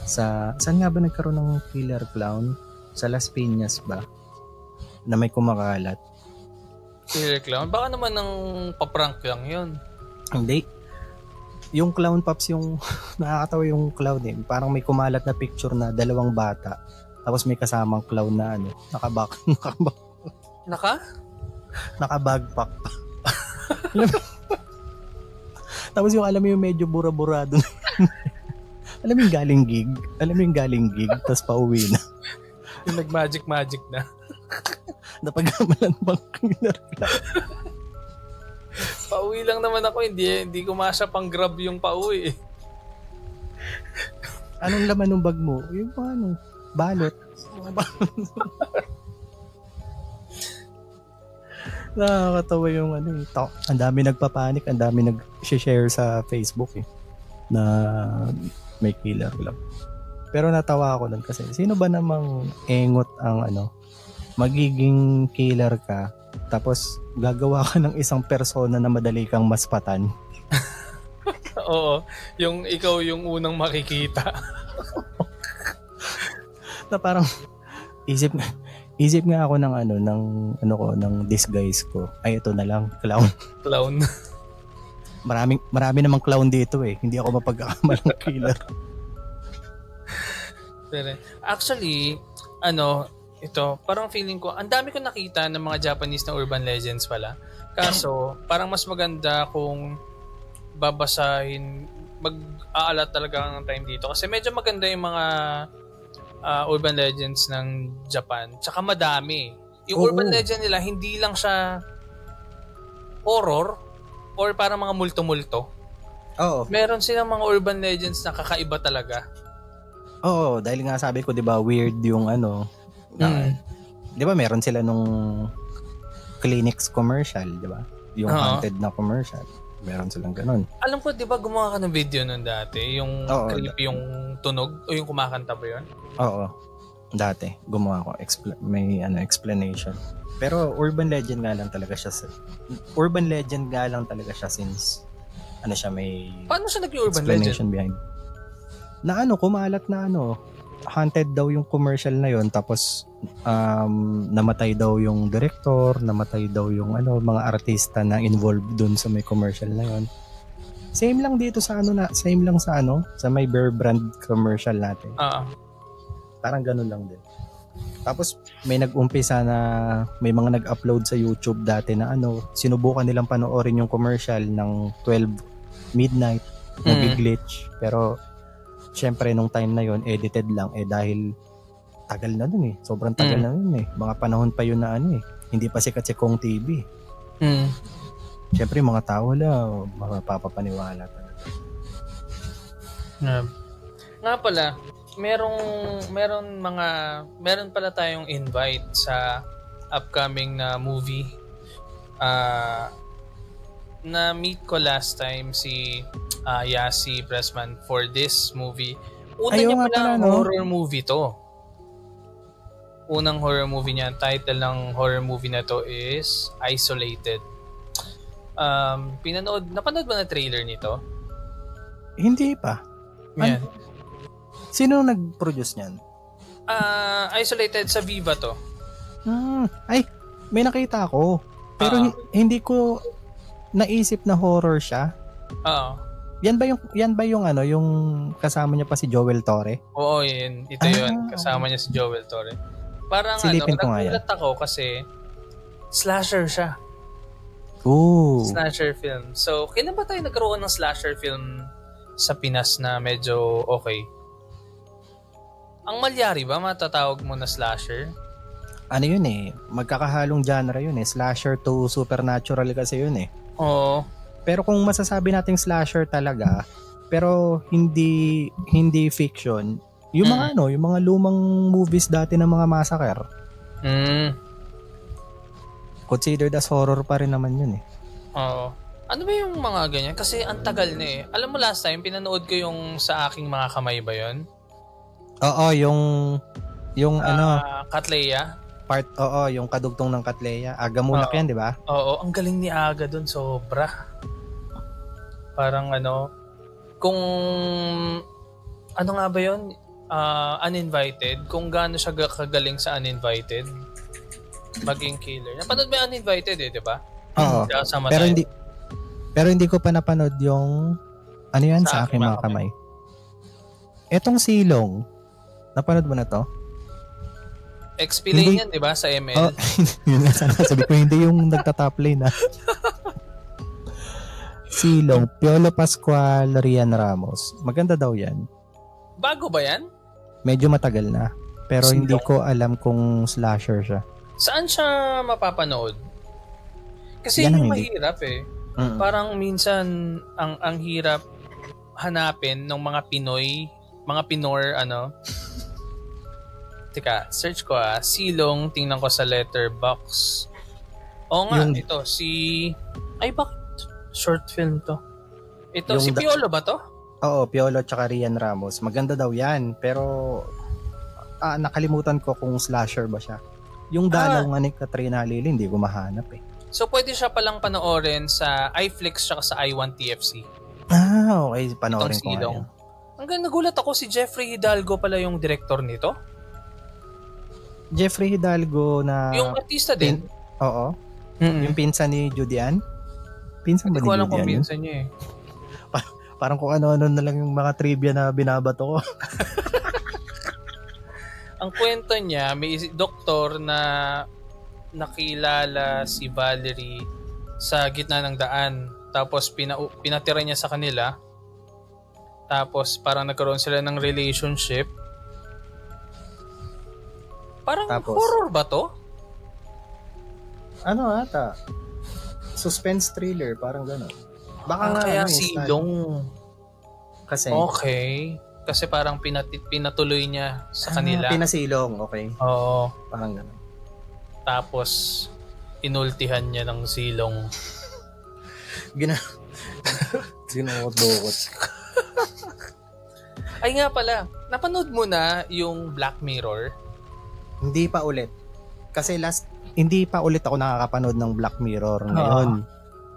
saan nga ba nagkaroon ng killer clown? Sa Las Piñas ba? Na may kumakalat. Killer clown? Baka naman ng paprank lang yun. Hindi. Yung clown pops, yung nakakatawa yung clown eh. Parang may kumalat na picture na 2 bata. Tapos may kasamang clown na naka-backpack. Tapos yung alam mo yung medyo bura-burado na alam mo yung galing gig tapos pauwi na. Yung nag-magic na. Napagamalan bang killer clown. Pauwi lang naman ako, hindi ko masya pang grab yung pauwi. Anong laman ng bag mo? Yung balot. Nakakatawa yung ang dami nagpapanik, ang dami nag-share sa Facebook na may killer club. Pero natawa ako nun kasi sino ba namang engot ang magiging killer ka tapos gagawa ka ng isang persona na madali kang maspatan. Oo, yung ikaw yung unang makikita. Na parang isip nga ako ng disguise ko. Ay, ito na lang, clown. Marami namang clown dito eh. Hindi ako mapagkakamalang killer. Pero actually, ito, parang feeling ko, ang dami ko nakita ng mga Japanese na urban legends pala. Kaso, parang mas maganda kung babasahin, mag-aalat talaga ng time dito. Kasi medyo maganda yung mga urban legends ng Japan. Tsaka madami. Yung urban legend nila, hindi lang siya horror or parang mga multo-multo. Oo. Meron silang mga urban legends na kakaiba talaga. Oo, dahil nga sabi ko, 'di ba, weird yung 'di ba meron sila nung Kleenex commercial, 'di ba? Yung haunted na commercial. Meron silang ganun. Alam ko, 'di ba, gumawa ka ng video nun dati, yung creepy yung tunog o yung kumakanta ba 'yun? Oo. Dati gumawa ko, may explanation. Pero urban legend nga lang talaga siya since may paano siya naging urban legend behind. Na kumalat na haunted daw yung commercial na yon, tapos namatay daw yung director, namatay daw yung mga artista na involved dun sa may commercial na yon. Same lang dito sa sa may Bear Brand commercial natin. Parang ganun lang din. Tapos may nag-umpisa na may mga nag-upload sa YouTube dati na sinubukan nilang panoorin yung commercial ng 12 midnight, nag-glitch, pero syempre nung time na yon edited lang dahil tagal na dun sobrang tagal na dun mga panahon pa yun na hindi pa sikat si Kong TV. Syempre mga tao mga papapaniwala talaga. Nga pala, meron pala tayong invite sa upcoming na movie. Na meet ko last time si Yasi Pressman for this movie. Niya pala horror movie to. Unang horror movie niya. Title ng horror movie na to is Isolated. Napanood ba na trailer nito? Hindi pa. Yan. Sino nag-produce niyan? Isolated sa Viva to. Ay, may nakita ako. Pero hindi ko naisip na horror siya. Yan ba yung yung kasama niya pa si Joel Torre? Oo, yun. Ito yun. Kasama niya si Joel Torre. Parang nagulat ako kasi slasher siya. Ooh. Slasher film. So, kailan ba tayo nagkaroon ng slasher film sa Pinas na medyo okay? Ang Malyari ba matatawag mo na slasher? Yun magkakahalong genre yun slasher to supernatural kasi yun Oo. Pero kung masasabi nating slasher talaga, pero hindi fiction, yung mga yung mga lumang movies dati ng mga massacre. Considered as horror pa rin naman yun Oo. Ano ba yung mga ganyan? Kasi ang tagal na Alam mo last time, pinanood ko yung Sa Aking Mga Kamay ba yun? Oo, yung Katleya? Yung kadugtong ng Katleya. Aga Munak yan, di ba? Oo, ang galing ni Aga dun, sobra. Parang kung nga ba yun? Uninvited, kung gaano siya kagaling sa Uninvited maging killer. Napanood mo yung Uninvited di ba? Oo. Pero hindi ko pa napanood yung Ano yan? Sa aking mga kamay. Etong silong, napanood mo na to? XP lane yan, di ba? Sa ML. Oh, yun nga sana. Sabi ko, hindi yung nagta-top lane, ha? Silong, Piolo Pascual, Rian Ramos. Maganda daw yan. Bago ba yan? Medyo matagal na. Pero Silong? hindi ko alam kung slasher siya. Saan siya mapapanood? Kasi Yan yung ang hindi. mahirap eh. Parang minsan ang hirap hanapin ng mga Pinoy, mga Pinor Teka, search ko Silong, tingnan ko sa letterbox. Oo nga, ito ay bakit short film to? Ito si Piolo ba to? Oo, Piolo tsaka Rian Ramos. Maganda daw yan, pero nakalimutan ko kung slasher ba siya. Yung dalaw nga ni Katrina Halili, hindi ko mahanap eh. So pwede siya palang panoorin sa iFlix tsaka sa i1TFC. Okay. Panoorin ko ngayon. Hanggang nagulat ako, si Jeffrey Hidalgo pala yung director nito. Jeffrey Hidalgo na... Yung artista din. Oo. Yung pinsan ni Judy Ann. Pinsan ba ni Judy Ann? Hindi ko alam kung pinsan niya eh. Parang kung ano-ano na lang yung mga trivia na binabato ko. Ang kwento niya, may doktor na nakilala si Valerie sa gitna ng daan. Tapos pinatira niya sa kanila. Tapos parang nagkaroon sila ng relationship. Parang horror ba to? Ano ata? Suspense thriller, parang gano'n. Baka nga kaya silong. Kasi? Okay. Kasi parang pinatuloy niya sa kanila. Pinasilong, okay. Oo. Parang gano'n. Tapos, inultihan niya ng silong. Ginukot-dukot. Ay nga pala, napanood mo na yung Black Mirror? Hindi pa ulit. Kasi hindi pa ulit ako nakakapanood ng Black Mirror ngayon.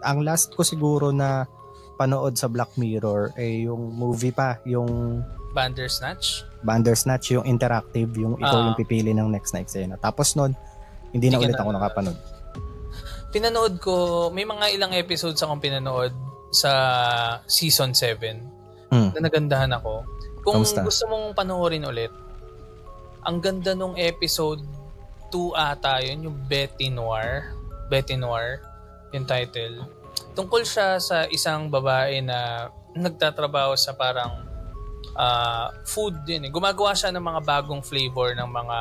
Ang last ko siguro na panood sa Black Mirror ay yung movie pa, yung Bandersnatch, yung interactive, yung ikaw yung pipili ng next na eksena. Tapos nun, hindi na ulit ako nakapanood. Pinanood ko, may mga ilang episodes akong pinanood sa season 7 na nagandahan ako. Kung gusto mong panoorin ulit, ang ganda nung episode 2 ata yun, yung Betty Noir, yung title. Tungkol siya sa isang babae na nagtatrabaho sa parang food din. Gumagawa siya ng mga bagong flavor ng mga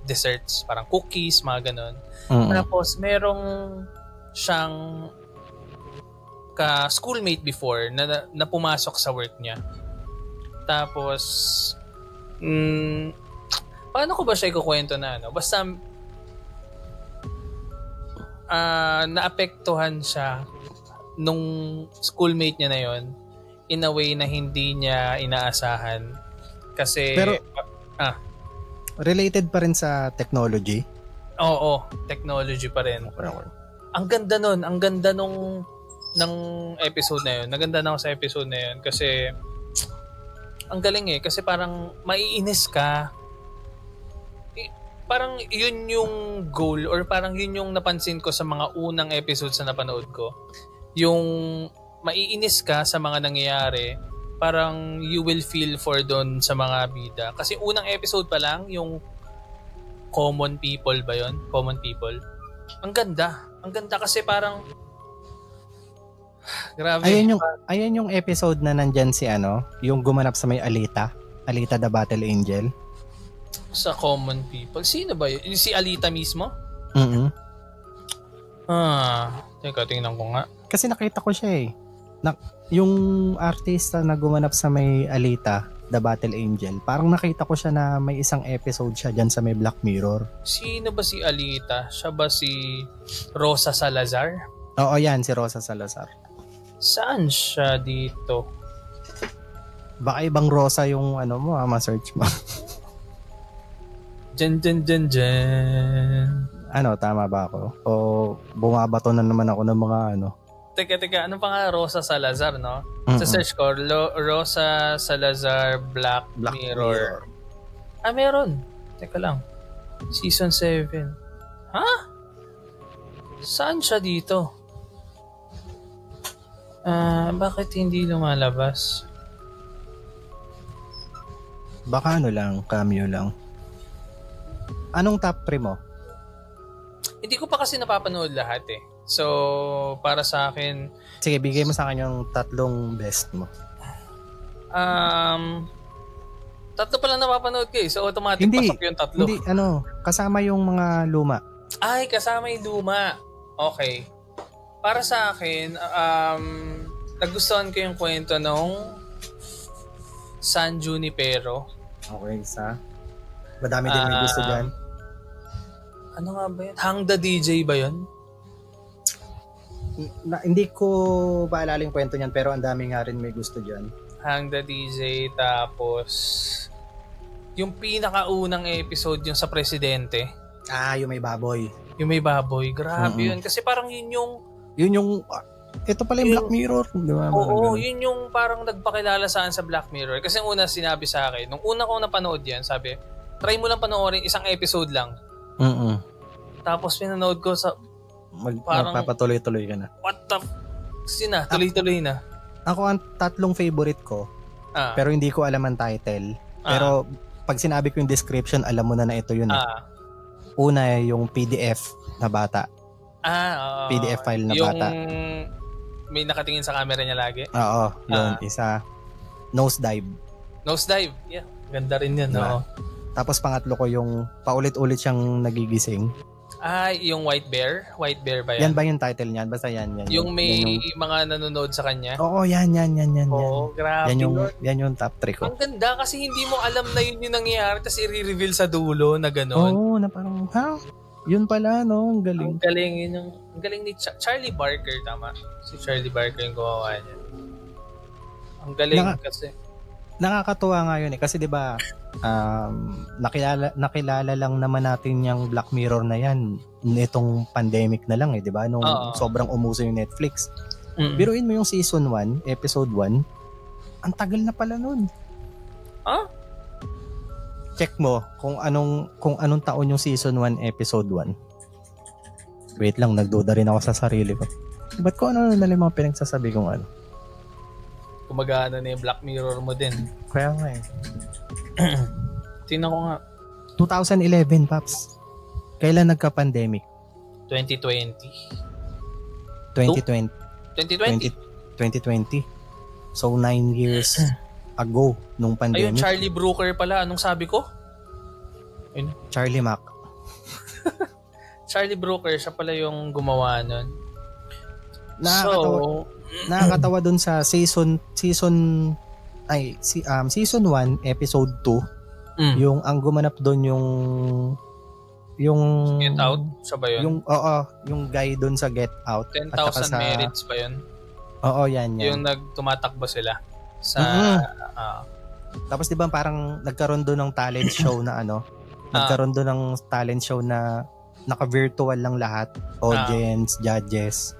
desserts, parang cookies, mga ganon. Tapos merong siyang ka-schoolmate before na pumasok sa work niya. Tapos paano ko ba siya ikukwento na basta naapektuhan siya nung schoolmate niya na yon in a way na hindi niya inaasahan. Kasi pero related pa rin sa technology? Oo, technology pa rin. Ang ganda nun, ang ganda ng episode na yun. Naganda na ako sa episode na yun kasi ang galing kasi parang maiinis ka. Parang yun yung goal or parang yun yung napansin ko sa mga unang episodes na napanood ko. Yung maiinis ka sa mga nangyayari, parang you will feel for doon sa mga bida. Kasi unang episode pa lang, yung common people ba yun? Common people. Ang ganda. Ang ganda kasi parang grabe. Ayan yung episode na nandyan si yung gumanap sa may Alita the Battle Angel. Sa common people. Sino ba yun? Si Alita mismo? Teka, tingnan ko nga. Kasi nakita ko siya yung artista na gumanap sa may Alita, The Battle Angel, parang nakita ko siya na may isang episode siya dyan sa may Black Mirror. Sino ba si Alita? Siya ba si Rosa Salazar? Oo, yan, si Rosa Salazar. Saan siya dito? Baka ibang Rosa yung ma-search mo. Jan. Tama ba ako? O bumabato na naman ako ng mga Teka, ano pa nga Rosa Salazar, no? Sa search ko, Rosa Salazar Black Mirror. Meron. Teka lang. Season 7. Ha? Saan siya dito? Bakit hindi lumalabas? Baka ano lang, cameo lang. Anong top 3 mo? Hindi ko pa kasi napapanood lahat eh. So, para sa akin... Sige, bigay mo sa akin yung 3 best mo. 3 pa lang napapanood ko eh. So, automatic pasok yung 3. Hindi, kasama yung mga luma. Ay, kasama yung luma. Okay. Para sa akin, nagustuhan ko yung kwento nung San Junipero. Okay, madami din may gusto dyan. Ano nga ba yun? Hang the DJ ba yun? Hindi ko paalala yung kwento niyan, pero ang dami nga rin may gusto dyan. Hang the DJ, tapos yung pinakaunang episode yung sa Presidente. Yung may baboy. Yung may baboy. Grabe yun. Kasi parang yun yung ito pala yung Black Mirror. Diba? Oo, yun yung parang nagpakilala saan sa Black Mirror. Kasi una sinabi sa akin, nung una ko napanood yan, sabi, try mo lang panoorin isang episode lang. Tapos pinanood ko sa parang magpapatuloy-tuloy ka na. What the tuloy-tuloy na. Ako ang 3 favorite ko, pero hindi ko alam ang title. Pero pag sinabi ko yung description, alam mo na ito yun. Una yung PDF na bata. PDF file na bata. Yung may nakatingin sa camera niya lagi? Oo, yun. Isa. Nosedive. Nosedive? Yeah. Ganda rin yun. Diba? Tapos pangatlo ko yung paulit-ulit siyang nagigising. Yung White Bear? White Bear ba yan? Yan ba yung title niyan? Basta yan. Yung may mga nanonood sa kanya? Oo, yan. Oo, grabe. Yan yung top 3 ko. Ang ganda kasi hindi mo alam na yun yung nangyayari tapos i-reveal sa dulo na gano'n. Oo, na parang, yun pala, no? Ang galing. Ang galing ni Charlie Barker, tama? Si Charlie Barker yung gumawa niya. Ang galing kasi. Nakakatuwa nga yun eh. Kasi diba, nakilala lang naman natin yung Black Mirror na yan nitong pandemic na lang eh, diba? Nung sobrang umuso yung Netflix. Biruin mo yung season 1, episode 1, ang tagal na pala nun. Check mo kung anong taon yung season 1, episode 1. Wait lang, nagduda rin ako sa sarili ko. Ba't ko ano na mga pinagsasabi kong ano? Kumagana na yung Black Mirror mo din. Kaya nga eh. Tingnan ko nga. 2011, Paps. Kailan nagka-pandemic? 2020. 2020. 2020? So, 9 years ago nung pandemic. Ayun, Charlie Brooker pala. Anong sabi ko? Ayun. Charlie Mac. Charlie Brooker, siya pala yung gumawa nun. Nakakatawa dun sa season 1, episode 2. Yung ang gumanap dun yung Get Out? Siya ba yun? Yung guy dun sa Get Out. 10,000 merits ba yun? Oo, yan. Yung nagtumatakbo sila sa tapos 'di ba parang nagkaroon doon ng talent show na nagkaroon doon ng talent show na naka-virtual lang lahat, audience, judges.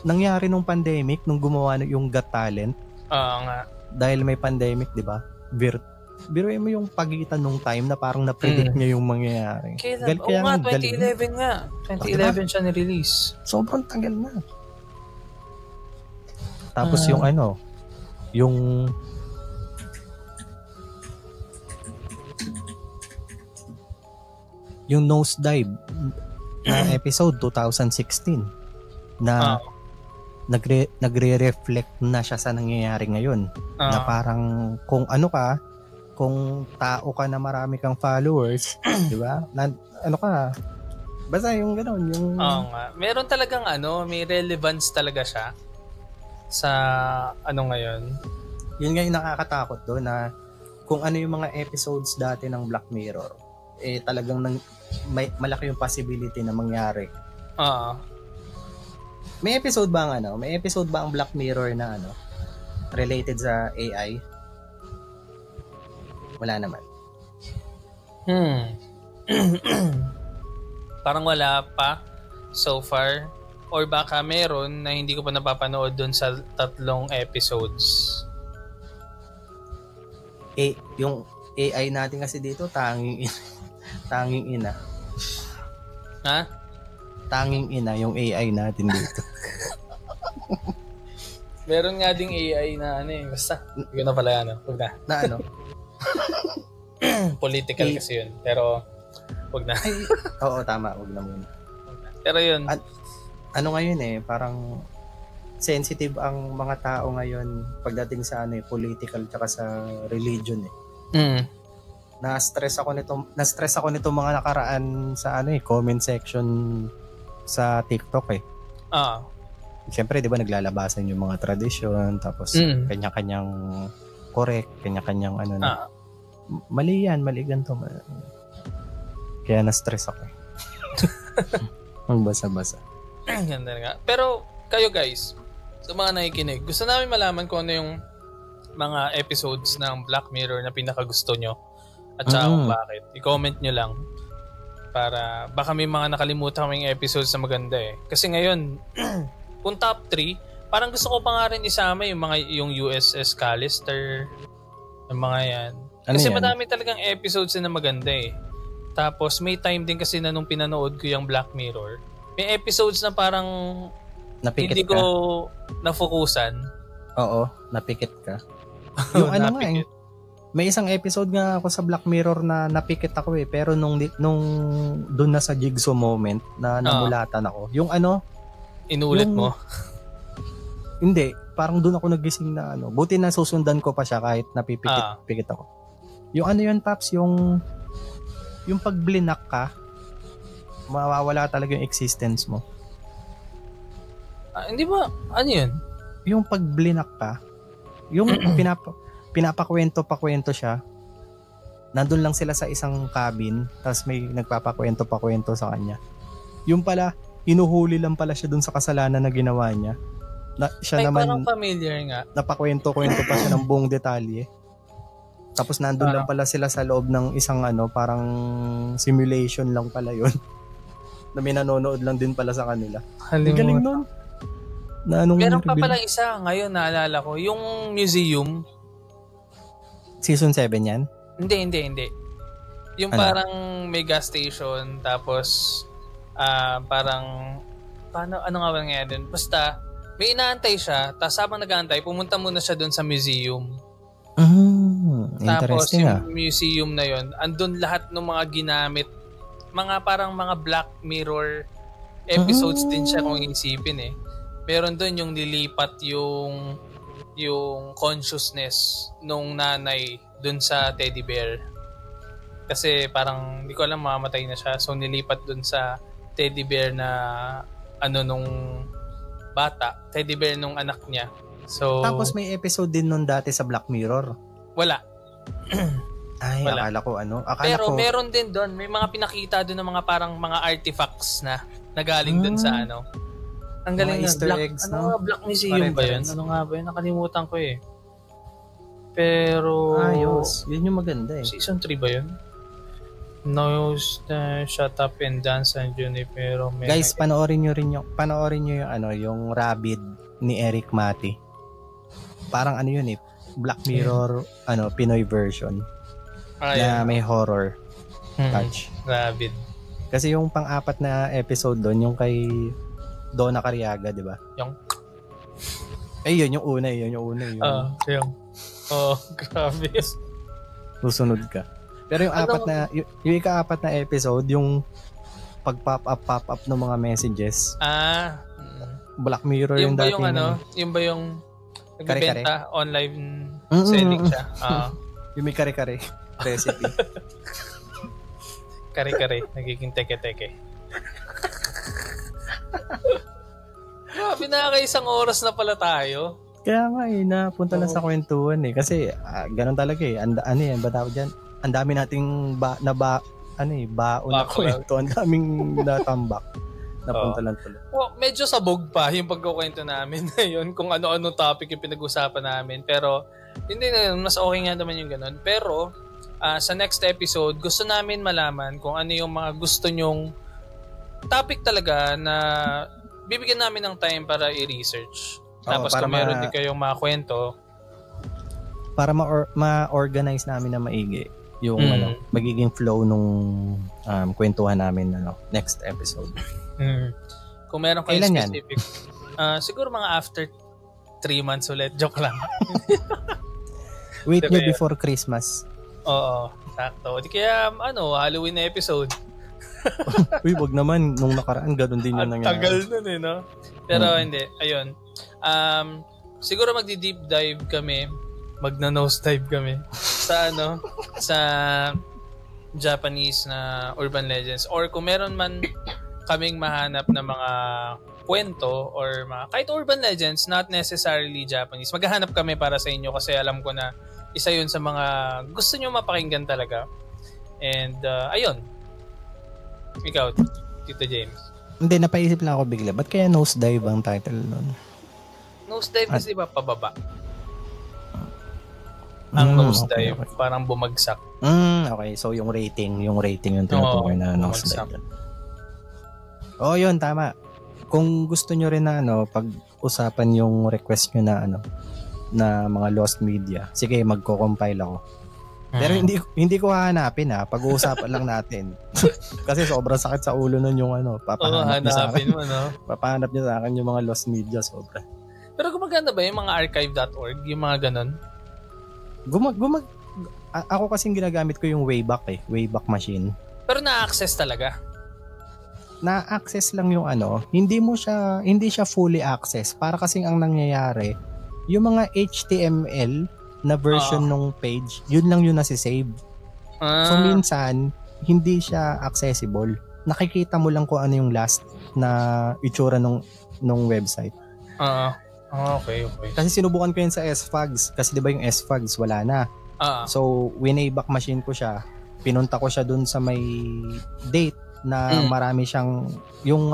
Nangyari nung pandemic nung gumawa yung Got Talent. Nga. Dahil may pandemic, 'di ba? Biruin mo yung pagitan nung time na parang na-predict niya yung mangyayari. Kaya 2011 nga. 2011 siya ni-release. Sobrang tagal na. Tapos yung Nosedive na episode 2016 na nagre-reflect na siya sa nangyayari ngayon. Na parang kung tao ka na marami kang followers, di ba? Basta yung gano'n. Oo nga. Meron talagang may relevance talaga siya sa ngayon. Yun nga yung nakakatakot doon na kung ano yung mga episodes dati ng Black Mirror, talagang malaki yung possibility na mangyari. May episode ba ang Black Mirror na related sa AI? Wala naman. Parang wala pa so far. Or baka meron na hindi ko pa napapanood dun sa 3 episodes. Yung AI natin kasi dito, tanging ina. Ha? Tanging ina yung AI natin dito. Meron nga ding AI na basta. Hindi ko na pala Huwag na. Na ano? Political kasi yun. Pero, huwag na. Oo, tama. Huwag na muna. Pero yun. Ano ngayon parang sensitive ang mga tao ngayon pagdating sa political tsaka sa religion Na-stress ako nito mga nakaraan sa comment section sa TikTok Siyempre, di ba, naglalabasan yung mga tradisyon, tapos kanya-kanyang correct, kanya-kanyang mali yan, mali ganito. Kaya na-stress ako. Ang basa-basa. Ganda nga. Pero, kayo guys, sa mga nakikinig, gusto namin malaman kung ano yung mga episodes ng Black Mirror na pinakagusto nyo at saka kung bakit. I-comment nyo lang para baka may mga nakalimutan kaming episodes na maganda Kasi ngayon, kung top 3, parang gusto ko pa nga rin isama yung USS Callister, yung mga yan. Kasi madami talagang episodes na maganda Tapos may time din kasi na nung pinanood ko yung Black Mirror, may episodes na parang napikit hindi ko nafokusan. Oo, napikit ka. Yung may isang episode nga ako sa Black Mirror na napikit ako pero nung doon na sa Jigsaw moment na namulatan ako. Yung inulit mo? Hindi. Parang doon ako nagising na buti na susundan ko pa siya kahit napipikit ako. Yung yun, Paps, yung pag-blinak ka, mawawala talaga yung existence mo. Hindi ba? Ano yun? Yung pag-blinak ka, yung pinapakwento siya, nandun lang sila sa isang cabin, tapos may nagpapakwento sa kanya. Yung pala, inuhuli lang pala siya dun sa kasalanan na ginawa niya. Siya naman, parang familiar nga. Napakwento-kwento pa siya ng buong detalye. Tapos nandun lang pala sila sa loob ng isang parang simulation lang pala yun. Na may nanonood lang din pala sa kanila. Galing nun. Meron pa pala isa ngayon naalala ko. Yung museum. Season 7 yan? Hindi. Yung parang may gas station tapos parang ano nga ba nga din? Basta may inaantay siya, tapos habang nag-aantay, pumunta muna siya doon sa museum. Tapos yung museum na yon, andun lahat ng mga ginamit, mga parang mga Black Mirror episodes din siya kung isipin Meron doon yung nilipat yung consciousness nung nanay doon sa teddy bear. Kasi parang hindi ko alam, mamamatay na siya. So nilipat doon sa teddy bear na nung bata, teddy bear nung anak niya. So tapos may episode din nun dati sa Black Mirror. Wala. Ay, wala. Pero meron din doon, may mga pinakita doon ng mga parang mga artifacts na nagaling doon sa Ang galing Easter eggs, Black Museum ba yun? Ano nga ba yun? Nakalimutan ko Pero ayos. Yun yung maganda Season 3 ba yun? Nose, Shut Up and Dance and Junipero. Guys, panoorin nyo yung yung Rabid ni Eric Mati. Parang yun Black Mirror Pinoy version na may horror touch. Rabid. Kasi yung pang-apat na episode doon, yung kay Donna Cariaga, di ba? Yun yung una. Yung grabe. Susunod ka. Pero yung yung ika-apat na episode, yung pag-pop up ng mga messages. Black Mirror yung dati. Yung ba yung nagbebenta online selling siya? Yung may kare-kare recipe. Kare-kare, nagiging teke-teke. Grabe na, isang oras na pala tayo. Kaya nga napunta lang sa kwentuhan Kasi ganun talaga Yan ba tawag dyan? Ang dami nating baon na kwento. Ang daming natambak. Napunta lang tuloy. Medyo sabog pa yung pagkukwento namin ngayon kung ano-ano topic yung pinag-usapan namin. Pero, hindi na yun. Mas okay nga naman yung ganun. Pero, sa next episode, gusto namin malaman kung ano yung mga gusto nyong topic talaga na bibigyan namin ng time para i-research. Tapos kung meron din kayong mga kwento, para ma-organize namin na maigi yung magiging flow nung kwentuhan namin next episode. Kung meron kayong specific Siguro mga after 3 months ulit. Joke lang. Wait nyo before Christmas. Oo, sakto. Di kaya, Halloween na episode. Uy, wag naman. Nung nakaraan, ganun din yung nangyari. Tagal nun no? Pero hindi. Ayun. Siguro magdi-deep dive kami. Magna-nose dive kami. Sa sa Japanese na urban legends. Or kung meron man kaming mahanap na mga kwento or kahit urban legends, not necessarily Japanese. Maghahanap kami para sa inyo kasi alam ko na isa yun sa mga gusto nyo mapakinggan talaga. And, ayun. Ikaw, Tito James. Hindi, napaisip lang ako bigla. Ba't kaya nose dive ang title nun? Nose dive kasi ba pababa? Ang nose dive, okay. Parang bumagsak. Okay, so yung rating yung tinutukoy na nose dive. Oh, yun, tama. Kung gusto nyo rin na pag-usapan yung request nyo na mga lost media, sige, magko-compile ako. Pero hindi ko hahanapin pag-uusapan lang natin. Kasi sobrang sakit sa ulo nun yung papahanap niyo sa akin. Papahanap niyo sa akin yung mga lost media, sobra. Pero gumaganda ba yung mga archive.org, yung mga ganun? Ako kasing ginagamit ko yung Wayback Machine. Pero na-access talaga? Na-access lang yung hindi siya fully access. Para kasing ang nangyayari, yung mga HTML na version nung page, yun lang yung nasi-save. So minsan, hindi siya accessible. Nakikita mo lang kung ano yung last na itsura nung website. Okay. Kasi sinubukan ko yun sa SFAGs. Kasi di ba yung SFAGs, wala na. So, Wayback Machine ko siya. Pinunta ko siya dun sa may date na marami siyang yung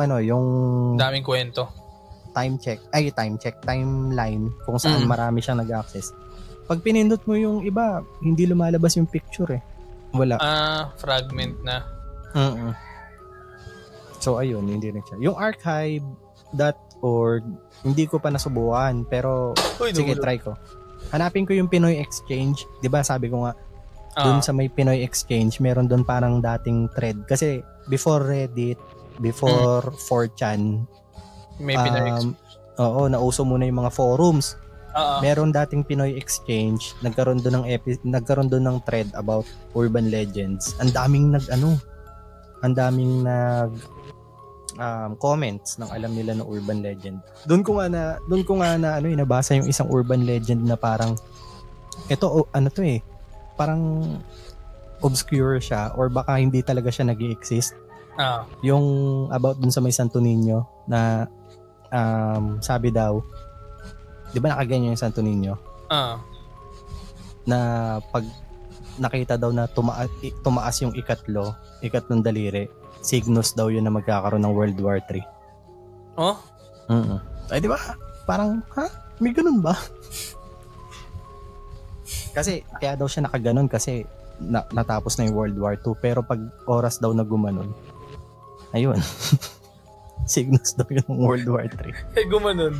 daming kwento. Timeline kung saan marami siyang nag-access. Pag pinindot mo yung iba, hindi lumalabas yung picture Wala. Fragment na. So ayun, hindi rin siya. Yung archive.org, hindi ko pa nasubukan, pero sige, try ko. Hanapin ko yung Pinoy Exchange. 'Di ba sabi ko nga, doon sa may Pinoy Exchange, meron doon parang dating thread. Kasi before Reddit, before 4chan, may Pinoy Exchange. Nauso muna yung mga forums. Meron dating Pinoy Exchange, nagkaroon doon ng thread about urban legends. Ang daming comments nang alam nila ng urban legend. Doon ko nga na nabasa yung isang urban legend na parang parang obscure siya or baka hindi talaga siya nag-i-exist. Yung about dun sa may Santo Niño na sabi daw, di ba nakaganyan yung Santo Niño? Na pag nakita daw na tumaas yung ikatlong daliri, signos daw yun na magkakaroon ng World War 3. Ay, di ba? Parang, may ganun ba? Kasi, kaya daw siya nakaganon kasi natapos na yung World War 2. Pero pag oras daw na gumanon, ayun. Signos daw yun ng World War 3. Gumanon.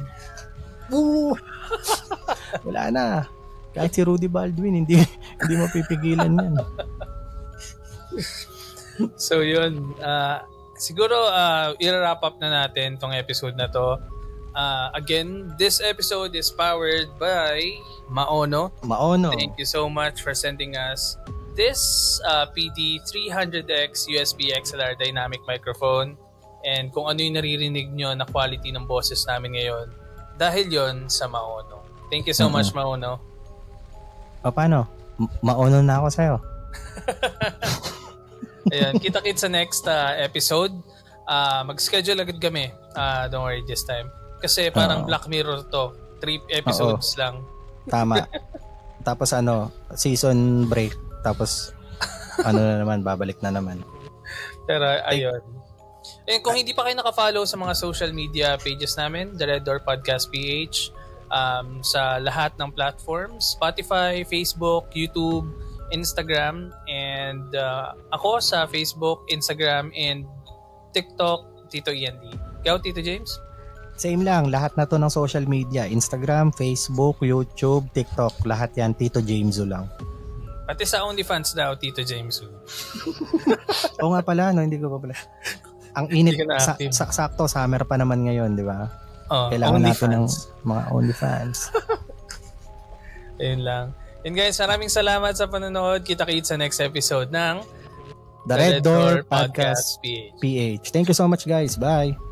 Wala na. Kahit si Rudy Baldwin, hindi mapipigilan yan. So yun, siguro i-wrap up na natin tong episode na to. Again, this episode is powered by Maono. Thank you so much for sending us this PD300X USB XLR dynamic microphone. And kung ano yung naririnig nyo na quality ng boses namin ngayon, dahil yon sa Maono. Thank you so much, Maono. Paano? Maono na ako sa'yo. Ayan, kita-kits sa next episode. Mag-schedule agad kami. Don't worry this time. Kasi parang Black Mirror to. 3 episodes lang. Tama. Tapos season break. Tapos na naman, babalik na naman. Pero ayun. And kung hindi pa kayo naka-follow sa mga social media pages namin, The Red Door Podcast PH, sa lahat ng platforms, Spotify, Facebook, YouTube, Instagram, and ako sa Facebook, Instagram, and TikTok, Tito END. Ikaw, Tito James? Same lang, lahat na to ng social media, Instagram, Facebook, YouTube, TikTok, lahat yan, Tito Jamesu lang. Pati sa OnlyFans daw, Tito Jamesu. Oo nga pala, hindi ko pa pala. Ang init, sakto, summer pa naman ngayon, di ba? Kailangan natin ng mga OnlyFans. Ayun lang. And guys, maraming salamat sa panonood. Kita-kits sa next episode ng The Red Door Podcast PH. Thank you so much guys. Bye.